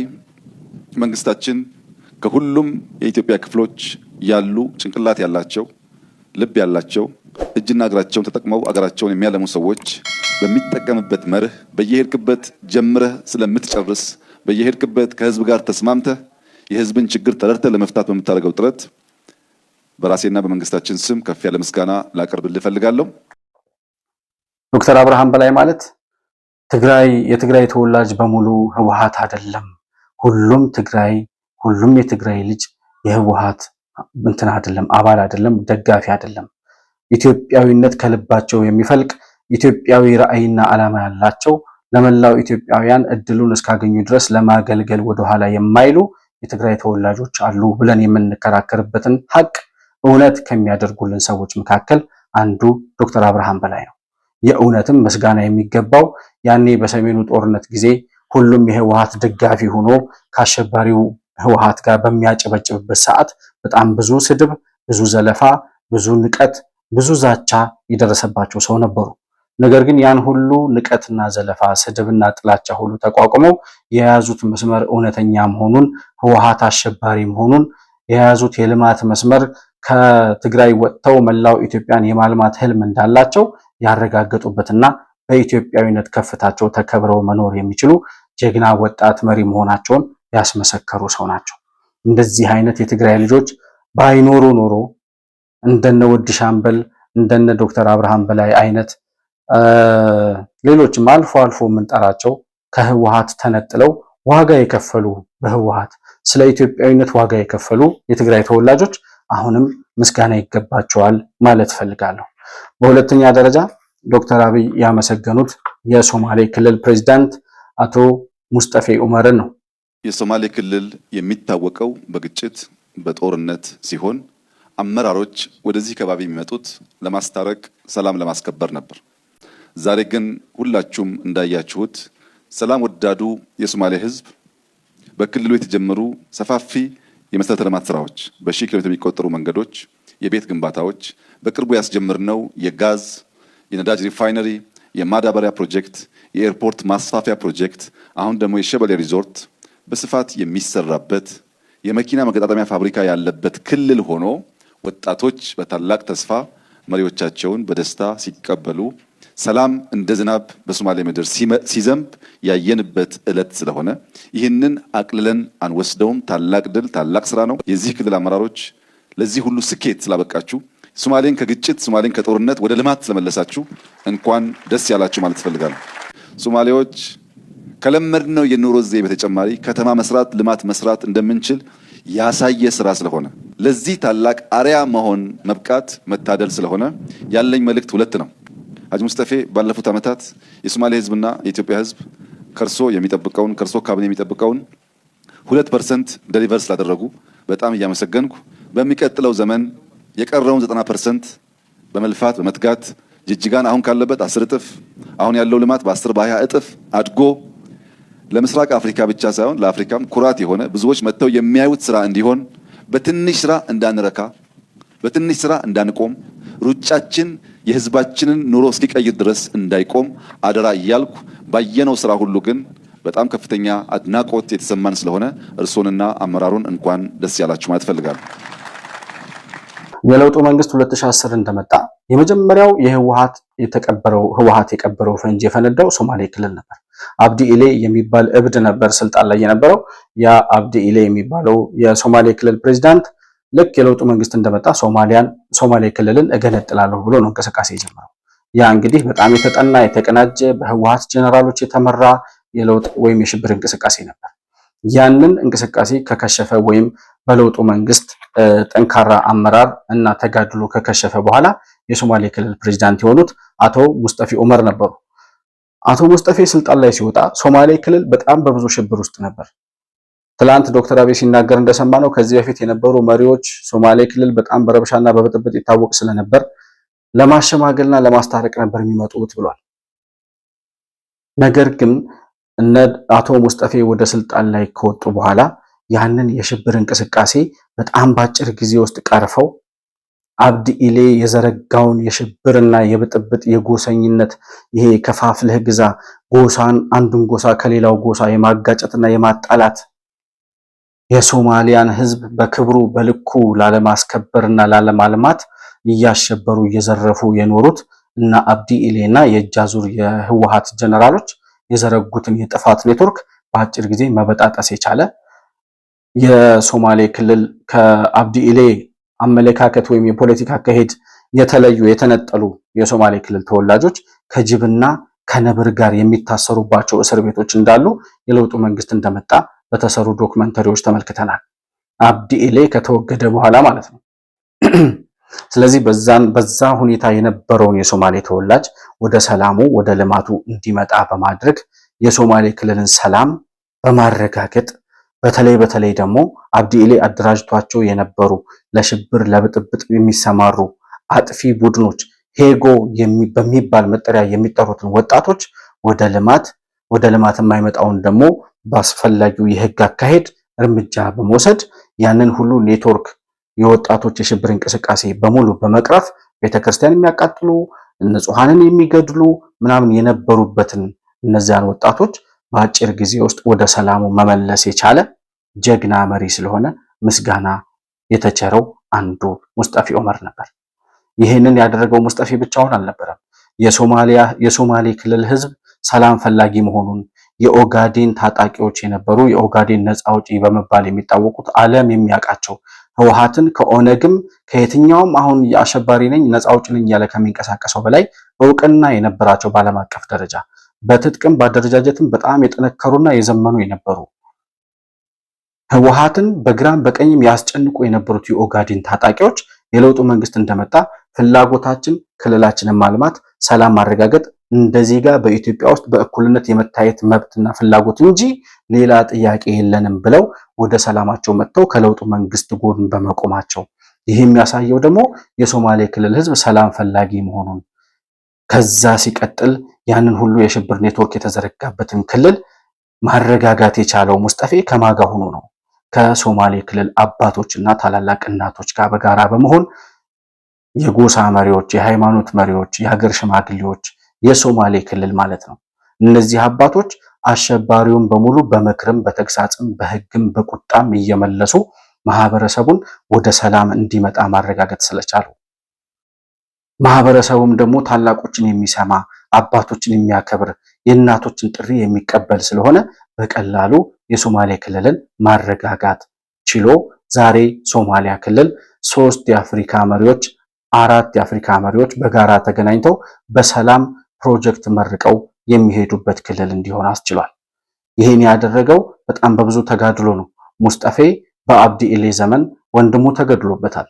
መንግስታችን ከሁሉም የኢትዮጵያ ክፍሎች ያሉ ጭንቅላት ያላቸው ልብ ያላቸው እጅና እግራቸውን ተጠቅመው አገራቸውን የሚያለሙ ሰዎች በሚጠቀምበት መርህ በየሄድክበት ጀምረህ ስለምትጨርስ በየሄድክበት ከህዝብ ጋር ተስማምተህ የህዝብን ችግር ተረድተህ ለመፍታት በምታደርገው ጥረት በራሴና በመንግስታችን ስም ከፍ ያለ ምስጋና ላቀርብልህ እፈልጋለሁ። ዶክተር አብርሃም በላይ ማለት የትግራይ ተወላጅ በሙሉ ህወሓት አይደለም። ሁሉም የትግራይ ልጅ የህወሓት እንትን አይደለም፣ አባል አይደለም፣ ደጋፊ አይደለም። ኢትዮጵያዊነት ከልባቸው የሚፈልቅ ኢትዮጵያዊ ራዕይና ዓላማ ያላቸው ለመላው ኢትዮጵያውያን እድሉን እስካገኙ ድረስ ለማገልገል ወደኋላ የማይሉ የትግራይ ተወላጆች አሉ ብለን የምንከራከርበትን ሀቅ እውነት ከሚያደርጉልን ሰዎች መካከል አንዱ ዶክተር አብርሃም በላይ ነው። የእውነትም ምስጋና የሚገባው ያኔ በሰሜኑ ጦርነት ጊዜ ሁሉም የህወሓት ደጋፊ ሆኖ ከአሸባሪው ህወሓት ጋር በሚያጨበጭብበት ሰዓት በጣም ብዙ ስድብ፣ ብዙ ዘለፋ፣ ብዙ ንቀት፣ ብዙ ዛቻ የደረሰባቸው ሰው ነበሩ። ነገር ግን ያን ሁሉ ንቀትና ዘለፋ፣ ስድብና ጥላቻ ሁሉ ተቋቁመው የያዙት መስመር እውነተኛ መሆኑን፣ ህወሓት አሸባሪ መሆኑን፣ የያዙት የልማት መስመር ከትግራይ ወጥተው መላው ኢትዮጵያን የማልማት ህልም እንዳላቸው ያረጋገጡበትና በኢትዮጵያዊነት ከፍታቸው ተከብረው መኖር የሚችሉ ጀግና ወጣት መሪ መሆናቸውን ያስመሰከሩ ሰው ናቸው። እንደዚህ አይነት የትግራይ ልጆች ባይኖሩ ኖሮ እንደነ ወዲ ሻምበል እንደነ ዶክተር አብርሃም በላይ አይነት ሌሎችም አልፎ አልፎ የምንጠራቸው ከህወሓት ተነጥለው ዋጋ የከፈሉ በህወሓት ስለ ኢትዮጵያዊነት ዋጋ የከፈሉ የትግራይ ተወላጆች አሁንም ምስጋና ይገባቸዋል ማለት ፈልጋለሁ። በሁለተኛ ደረጃ ዶክተር አብይ ያመሰገኑት የሶማሌ ክልል ፕሬዝዳንት አቶ ሙስጠፌ ኡመርን ነው። የሶማሌ ክልል የሚታወቀው በግጭት በጦርነት ሲሆን አመራሮች ወደዚህ ከባቢ የሚመጡት ለማስታረቅ፣ ሰላም ለማስከበር ነበር። ዛሬ ግን ሁላችሁም እንዳያችሁት ሰላም ወዳዱ የሶማሌ ህዝብ በክልሉ የተጀመሩ ሰፋፊ የመሰረተ ልማት ስራዎች፣ በሺህ ኪሎ ሜትር የሚቆጠሩ መንገዶች፣ የቤት ግንባታዎች፣ በቅርቡ ያስጀመርነው የጋዝ የነዳጅ ሪፋይነሪ፣ የማዳበሪያ ፕሮጀክት፣ የኤርፖርት ማስፋፊያ ፕሮጀክት፣ አሁን ደግሞ የሸበሌ ሪዞርት በስፋት የሚሰራበት የመኪና መገጣጠሚያ ፋብሪካ ያለበት ክልል ሆኖ ወጣቶች በታላቅ ተስፋ መሪዎቻቸውን በደስታ ሲቀበሉ ሰላም እንደ ዝናብ በሶማሌ ምድር ሲዘንብ ያየንበት ዕለት ስለሆነ ይህንን አቅልለን አንወስደውም። ታላቅ ድል፣ ታላቅ ስራ ነው። የዚህ ክልል አመራሮች ለዚህ ሁሉ ስኬት ስላበቃችሁ፣ ሶማሌን ከግጭት ሶማሌን ከጦርነት ወደ ልማት ስለመለሳችሁ እንኳን ደስ ያላችሁ ማለት እፈልጋለሁ። ሶማሌዎች ከለመድነው የኑሮ ዘይቤ በተጨማሪ ከተማ መስራት፣ ልማት መስራት እንደምንችል ያሳየ ስራ ስለሆነ ለዚህ ታላቅ አርያ መሆን መብቃት መታደል ስለሆነ ያለኝ መልእክት ሁለት ነው። ሀጂ ሙስጠፌ ባለፉት ዓመታት የሶማሌ ህዝብና የኢትዮጵያ ህዝብ ከርሶ የሚጠብቀውን ከርሶ ካቢኔ የሚጠብቀውን 2% ዴሊቨር ስላደረጉ በጣም እያመሰገንኩ በሚቀጥለው ዘመን የቀረውን 90% በመልፋት በመትጋት ጅጅጋን አሁን ካለበት 10 እጥፍ አሁን ያለው ልማት በ10 በ20 እጥፍ አድጎ ለምስራቅ አፍሪካ ብቻ ሳይሆን ለአፍሪካም ኩራት የሆነ ብዙዎች መጥተው የሚያዩት ስራ እንዲሆን በትንሽ ስራ እንዳንረካ በትንሽ ስራ እንዳንቆም ሩጫችን የህዝባችንን ኑሮ እስኪቀይር ድረስ እንዳይቆም አደራ እያልኩ ባየነው ስራ ሁሉ ግን በጣም ከፍተኛ አድናቆት የተሰማን ስለሆነ እርሶንና አመራሩን እንኳን ደስ ያላችሁ ማለት ፈልጋለሁ። የለውጡ መንግስት 2010 እንደመጣ የመጀመሪያው ህወሓት የቀበረው ፈንጂ የፈነዳው ሶማሌ ክልል ነበር። አብዲ ኢሌ የሚባል እብድ ነበር ስልጣን ላይ የነበረው። ያ አብዲ ኢሌ የሚባለው የሶማሌ ክልል ፕሬዝዳንት ልክ የለውጡ መንግስት እንደመጣ ሶማሌ ክልልን እገነጥላለሁ ብሎ ነው እንቅስቃሴ የጀመረው። ያ እንግዲህ በጣም የተጠና የተቀናጀ በህወሓት ጀነራሎች የተመራ የለውጥ ወይም የሽብር እንቅስቃሴ ነበር። ያንን እንቅስቃሴ ከከሸፈ ወይም በለውጡ መንግስት ጠንካራ አመራር እና ተጋድሎ ከከሸፈ በኋላ የሶማሌ ክልል ፕሬዝዳንት የሆኑት አቶ ሙስጠፌ ኡመር ነበሩ። አቶ ሙስጠፌ ስልጣን ላይ ሲወጣ ሶማሌ ክልል በጣም በብዙ ሽብር ውስጥ ነበር። ትላንት ዶክተር አብይ ሲናገር እንደሰማነው ከዚህ በፊት የነበሩ መሪዎች ሶማሌ ክልል በጣም በረብሻና በብጥብጥ ይታወቅ ስለነበር ለማሸማገልና ለማስታረቅ ነበር የሚመጡት ብሏል። ነገር ግን እነ አቶ ሙስጠፌ ወደ ስልጣን ላይ ከወጡ በኋላ ያንን የሽብር እንቅስቃሴ በጣም ባጭር ጊዜ ውስጥ ቀርፈው አብዲ ኢሌ የዘረጋውን የሽብርና የብጥብጥ የጎሰኝነት ይሄ ከፋፍለህ ግዛ ጎሳን አንዱን ጎሳ ከሌላው ጎሳ የማጋጨትና የማጣላት የሶማሊያን ህዝብ በክብሩ በልኩ ላለማስከበርና ላለማልማት እያሸበሩ እየዘረፉ የኖሩት እና አብዲ ኢሌና የእጃዙር የህወሓት ጀነራሎች የዘረጉትን የጥፋት ኔትወርክ በአጭር ጊዜ መበጣጠስ የቻለ የሶማሌ ክልል ከአብዲ ኢሌ አመለካከት ወይም የፖለቲካ አካሄድ የተለዩ የተነጠሉ የሶማሌ ክልል ተወላጆች ከጅብና ከነብር ጋር የሚታሰሩባቸው እስር ቤቶች እንዳሉ የለውጡ መንግስት እንደመጣ በተሰሩ ዶክመንተሪዎች ተመልክተናል። አብዲ ኢሌ ከተወገደ በኋላ ማለት ነው። ስለዚህ በዛ ሁኔታ የነበረውን የሶማሌ ተወላጅ ወደ ሰላሙ ወደ ልማቱ እንዲመጣ በማድረግ የሶማሌ ክልልን ሰላም በማረጋገጥ በተለይ ደግሞ አብዲ ኢሌ አደራጅቷቸው የነበሩ ለሽብር ለብጥብጥ የሚሰማሩ አጥፊ ቡድኖች ሄጎ በሚባል መጠሪያ የሚጠሩትን ወጣቶች ወደ ልማት የማይመጣውን ደግሞ በአስፈላጊው የህግ አካሄድ እርምጃ በመውሰድ ያንን ሁሉ ኔትወርክ የወጣቶች የሽብር እንቅስቃሴ በሙሉ በመቅረፍ ቤተክርስቲያን የሚያቃጥሉ ንጹሃንን የሚገድሉ ምናምን የነበሩበትን እነዚያን ወጣቶች በአጭር ጊዜ ውስጥ ወደ ሰላሙ መመለስ የቻለ ጀግና መሪ ስለሆነ ምስጋና የተቸረው አንዱ ሙስጠፌ ዑመር ነበር። ይህንን ያደረገው ሙስጠፌ ብቻውን አልነበረም። የሶማሌ ክልል ህዝብ ሰላም ፈላጊ መሆኑን የኦጋዴን ታጣቂዎች የነበሩ የኦጋዴን ነፃ አውጪ በመባል የሚታወቁት ዓለም የሚያውቃቸው ህወሓትን ከኦነግም ከየትኛውም አሁን የአሸባሪ ነኝ ነፃ አውጪ ነኝ ያለ ከሚንቀሳቀሰው በላይ እውቅና የነበራቸው በዓለም አቀፍ ደረጃ በትጥቅም በአደረጃጀትም በጣም የጠነከሩና የዘመኑ የነበሩ ህወሓትን በግራም በቀኝም ያስጨንቁ የነበሩት የኦጋዴን ታጣቂዎች የለውጡ መንግስት እንደመጣ ፍላጎታችን ክልላችንን ማልማት፣ ሰላም ማረጋገጥ እንደዚህ ጋር በኢትዮጵያ ውስጥ በእኩልነት የመታየት መብትና ፍላጎት እንጂ ሌላ ጥያቄ የለንም ብለው ወደ ሰላማቸው መጥተው ከለውጡ መንግስት ጎን በመቆማቸው ይህ የሚያሳየው ደግሞ የሶማሌ ክልል ህዝብ ሰላም ፈላጊ መሆኑን ከዛ ሲቀጥል ያንን ሁሉ የሽብር ኔትወርክ የተዘረጋበትን ክልል ማረጋጋት የቻለው ሙስጠፌ ከማጋ ሆኖ ነው ከሶማሌ ክልል አባቶችና ታላላቅ እናቶች ጋር በጋራ በመሆን የጎሳ መሪዎች፣ የሃይማኖት መሪዎች፣ የሀገር ሽማግሌዎች የሶማሌ ክልል ማለት ነው። እነዚህ አባቶች አሸባሪውን በሙሉ በመክርም በተግሳጽም በህግም በቁጣም እየመለሱ ማህበረሰቡን ወደ ሰላም እንዲመጣ ማረጋገጥ ስለቻሉ ማህበረሰቡም ደግሞ ታላቆችን የሚሰማ አባቶችን የሚያከብር የእናቶችን ጥሪ የሚቀበል ስለሆነ በቀላሉ የሶማሌ ክልልን ማረጋጋት ችሎ ዛሬ ሶማሊያ ክልል 3 የአፍሪካ መሪዎች 4 የአፍሪካ መሪዎች በጋራ ተገናኝተው በሰላም ፕሮጀክት መርቀው የሚሄዱበት ክልል እንዲሆን አስችሏል። ይህን ያደረገው በጣም በብዙ ተጋድሎ ነው። ሙስጠፌ በአብዲ ኢሌ ዘመን ወንድሙ ተገድሎበታል።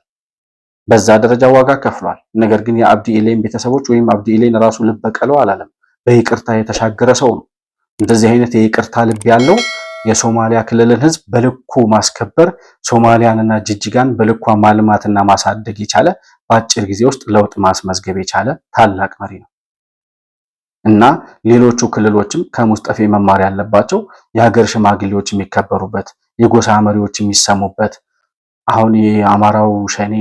በዛ ደረጃ ዋጋ ከፍሏል። ነገር ግን የአብዲ ኢሌን ቤተሰቦች ወይም አብዲ ኢሌን ራሱ ልብ በቀለው አላለም። በይቅርታ የተሻገረ ሰው ነው። እንደዚህ አይነት የይቅርታ ልብ ያለው የሶማሊያ ክልልን ህዝብ በልኩ ማስከበር፣ ሶማሊያንና ጅጅጋን በልኳ ማልማትና ማሳደግ የቻለ በአጭር ጊዜ ውስጥ ለውጥ ማስመዝገብ የቻለ ታላቅ መሪ ነው እና ሌሎቹ ክልሎችም ከሙስጠፌ መማር ያለባቸው የሀገር ሽማግሌዎች የሚከበሩበት፣ የጎሳ መሪዎች የሚሰሙበት። አሁን የአማራው ሸኔ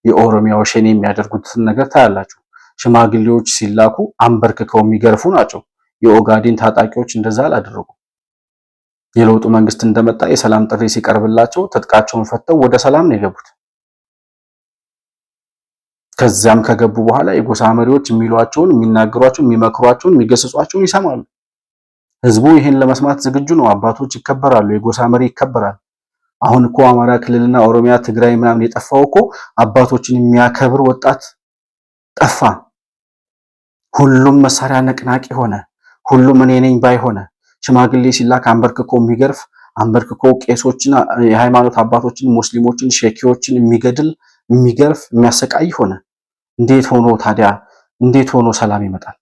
የኦሮሚያው ሸኔ የሚያደርጉትን ነገር ታያላችሁ። ሽማግሌዎች ሲላኩ አንበርክከው የሚገርፉ ናቸው። የኦጋዴን ታጣቂዎች እንደዛ አላደረጉ። የለውጡ መንግስት እንደመጣ የሰላም ጥሪ ሲቀርብላቸው ትጥቃቸውን ፈተው ወደ ሰላም ነው የገቡት። ከዛም ከገቡ በኋላ የጎሳ መሪዎች የሚሏቸውን፣ የሚናገሯቸውን፣ የሚመክሯቸውን፣ የሚገስጿቸውን ይሰማሉ። ህዝቡ ይሄን ለመስማት ዝግጁ ነው። አባቶች ይከበራሉ፣ የጎሳ መሪ ይከበራል። አሁን እኮ አማራ ክልልና ኦሮሚያ፣ ትግራይ ምናምን የጠፋው እኮ አባቶችን የሚያከብር ወጣት ጠፋ። ሁሉም መሳሪያ ነቅናቂ ሆነ። ሁሉም እኔ ነኝ ባይ ሆነ። ሽማግሌ ሲላክ አንበርክኮ የሚገርፍ፣ አንበርክኮ ቄሶችን፣ የሃይማኖት አባቶችን፣ ሙስሊሞችን፣ ሼኪዎችን የሚገድል፣ የሚገርፍ፣ የሚያሰቃይ ሆነ። እንዴት ሆኖ ሰላም ይመጣል?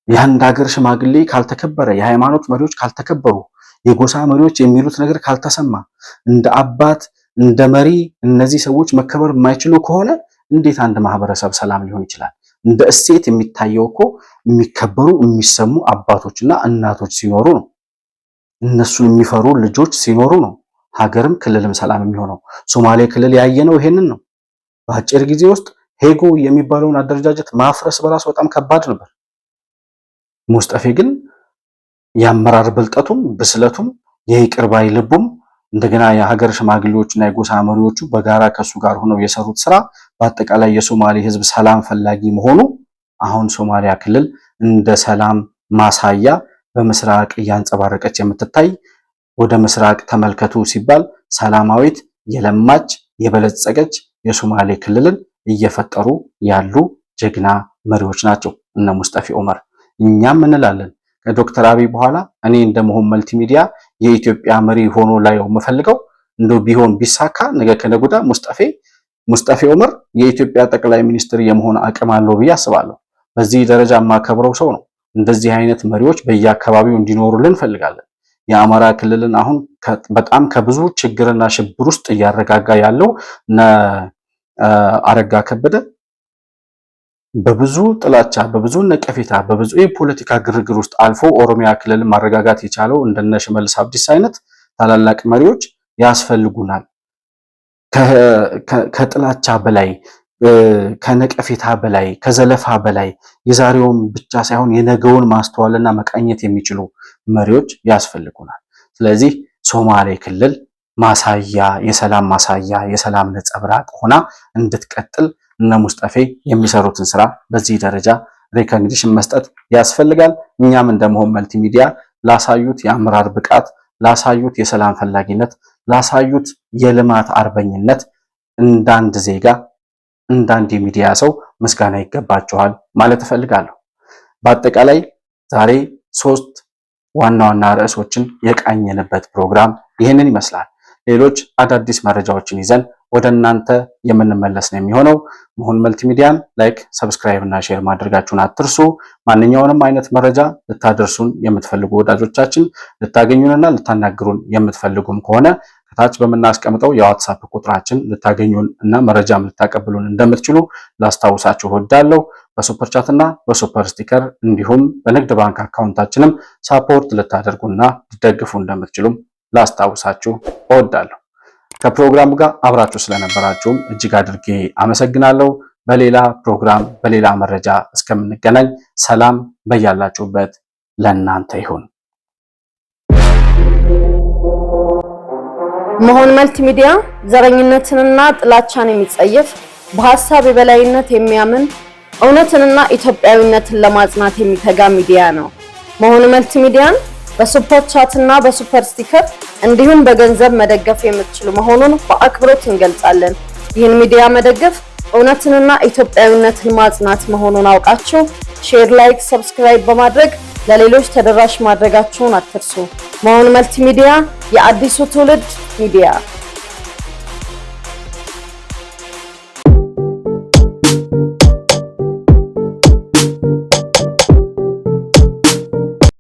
የአንድ ሀገር ሽማግሌ ካልተከበረ፣ የሃይማኖት መሪዎች ካልተከበሩ፣ የጎሳ መሪዎች የሚሉት ነገር ካልተሰማ፣ እንደ አባት እንደ መሪ እነዚህ ሰዎች መከበር የማይችሉ ከሆነ እንዴት አንድ ማህበረሰብ ሰላም ሊሆን ይችላል? እንደ እሴት የሚታየው እኮ የሚከበሩ የሚሰሙ አባቶችና እናቶች ሲኖሩ ነው። እነሱን የሚፈሩ ልጆች ሲኖሩ ነው ሀገርም ክልልም ሰላም የሚሆነው። ሶማሌ ክልል ያየነው ይሄንን ነው። በአጭር ጊዜ ውስጥ ሄጎ የሚባለውን አደረጃጀት ማፍረስ በራሱ በጣም ከባድ ነበር። ሙስጠፌ ግን የአመራር ብልጠቱም ብስለቱም የይቅር ባይ ልቡም እንደገና የሀገር ሽማግሌዎችና የጎሳ መሪዎቹ በጋራ ከሱ ጋር ሆነው የሰሩት ስራ በአጠቃላይ የሶማሌ ህዝብ ሰላም ፈላጊ መሆኑ አሁን ሶማሊያ ክልል እንደ ሰላም ማሳያ በምስራቅ እያንጸባረቀች የምትታይ ወደ ምስራቅ ተመልከቱ ሲባል ሰላማዊት የለማች የበለጸገች የሶማሌ ክልልን እየፈጠሩ ያሉ ጀግና መሪዎች ናቸው እነ ሙስጠፌ ዑመር። እኛም እንላለን ከዶክተር አብይ በኋላ እኔ እንደመሆን መልቲሚዲያ የኢትዮጵያ መሪ ሆኖ ላይ የምፈልገው እንደው ቢሆን ቢሳካ ነገ ከነጉዳ ሙስጠፌ ዑመር የኢትዮጵያ ጠቅላይ ሚኒስትር የመሆን አቅም አለው ብዬ አስባለሁ። በዚህ ደረጃ የማከብረው ሰው ነው። እንደዚህ አይነት መሪዎች በየአካባቢው እንዲኖሩልን እንፈልጋለን። የአማራ ክልልን አሁን በጣም ከብዙ ችግርና ሽብር ውስጥ እያረጋጋ ያለው አረጋ ከበደ በብዙ ጥላቻ፣ በብዙ ነቀፌታ፣ በብዙ የፖለቲካ ግርግር ውስጥ አልፎ ኦሮሚያ ክልልን ማረጋጋት የቻለው እንደነ ሽመልስ አብዲሳ አይነት ታላላቅ መሪዎች ያስፈልጉናል። ከጥላቻ በላይ ከነቀፌታ በላይ ከዘለፋ በላይ የዛሬውን ብቻ ሳይሆን የነገውን ማስተዋልና መቃኘት የሚችሉ መሪዎች ያስፈልጉናል። ስለዚህ ሶማሌ ክልል ማሳያ የሰላም ማሳያ የሰላም ነጸብራቅ ሆና እንድትቀጥል እነ ሙስጠፌ የሚሰሩትን ስራ በዚህ ደረጃ ሪኮግኒሽን መስጠት ያስፈልጋል። እኛም እንደመሆን መልቲሚዲያ ላሳዩት የአመራር ብቃት፣ ላሳዩት የሰላም ፈላጊነት፣ ላሳዩት የልማት አርበኝነት እንዳንድ ዜጋ እንዳንድ የሚዲያ ሰው ምስጋና ይገባቸዋል ማለት እፈልጋለሁ። በአጠቃላይ ዛሬ 3 ዋና ዋና ርዕሶችን የቃኘንበት ፕሮግራም ይህንን ይመስላል። ሌሎች አዳዲስ መረጃዎችን ይዘን ወደ እናንተ የምንመለስ ነው የሚሆነው። መሆን መልቲሚዲያን ላይክ፣ ሰብስክራይብ እና ሼር ማድረጋችሁን አትርሱ። ማንኛውንም አይነት መረጃ ልታደርሱን የምትፈልጉ ወዳጆቻችን ልታገኙንና ልታናግሩን የምትፈልጉም ከሆነ ከታች በመናስቀምጠው የዋትስአፕ ቁጥራችን ልታገኙን እና መረጃም ልታቀብሉን እንደምትችሉ ላስታውሳችሁ እወዳለሁ። በሱፐር ቻት እና በሱፐር ስቲከር እንዲሁም በንግድ ባንክ አካውንታችንም ሳፖርት ልታደርጉና ልትደግፉ እንደምትችሉም ላስታውሳችሁ እወዳለሁ። ከፕሮግራሙ ጋር አብራችሁ ስለነበራችሁም እጅግ አድርጌ አመሰግናለሁ። በሌላ ፕሮግራም በሌላ መረጃ እስከምንገናኝ ሰላም በያላችሁበት ለእናንተ ይሁን። መሆን መልቲሚዲያ ዘረኝነትንና ጥላቻን የሚጸየፍ በሐሳብ የበላይነት የሚያምን እውነትንና ኢትዮጵያዊነትን ለማጽናት የሚተጋ ሚዲያ ነው። መሆን መልቲሚዲያን በሱፐር ቻት እና በሱፐር ስቲከር እንዲሁም በገንዘብ መደገፍ የምትችሉ መሆኑን በአክብሮት እንገልጻለን። ይህን ሚዲያ መደገፍ እውነትንና ኢትዮጵያዊነትን ማጽናት መሆኑን አውቃችሁ ሼር፣ ላይክ፣ ሰብስክራይብ በማድረግ ለሌሎች ተደራሽ ማድረጋችሁን አትርሱ። መሆን መልቲሚዲያ የአዲሱ ትውልድ ሚዲያ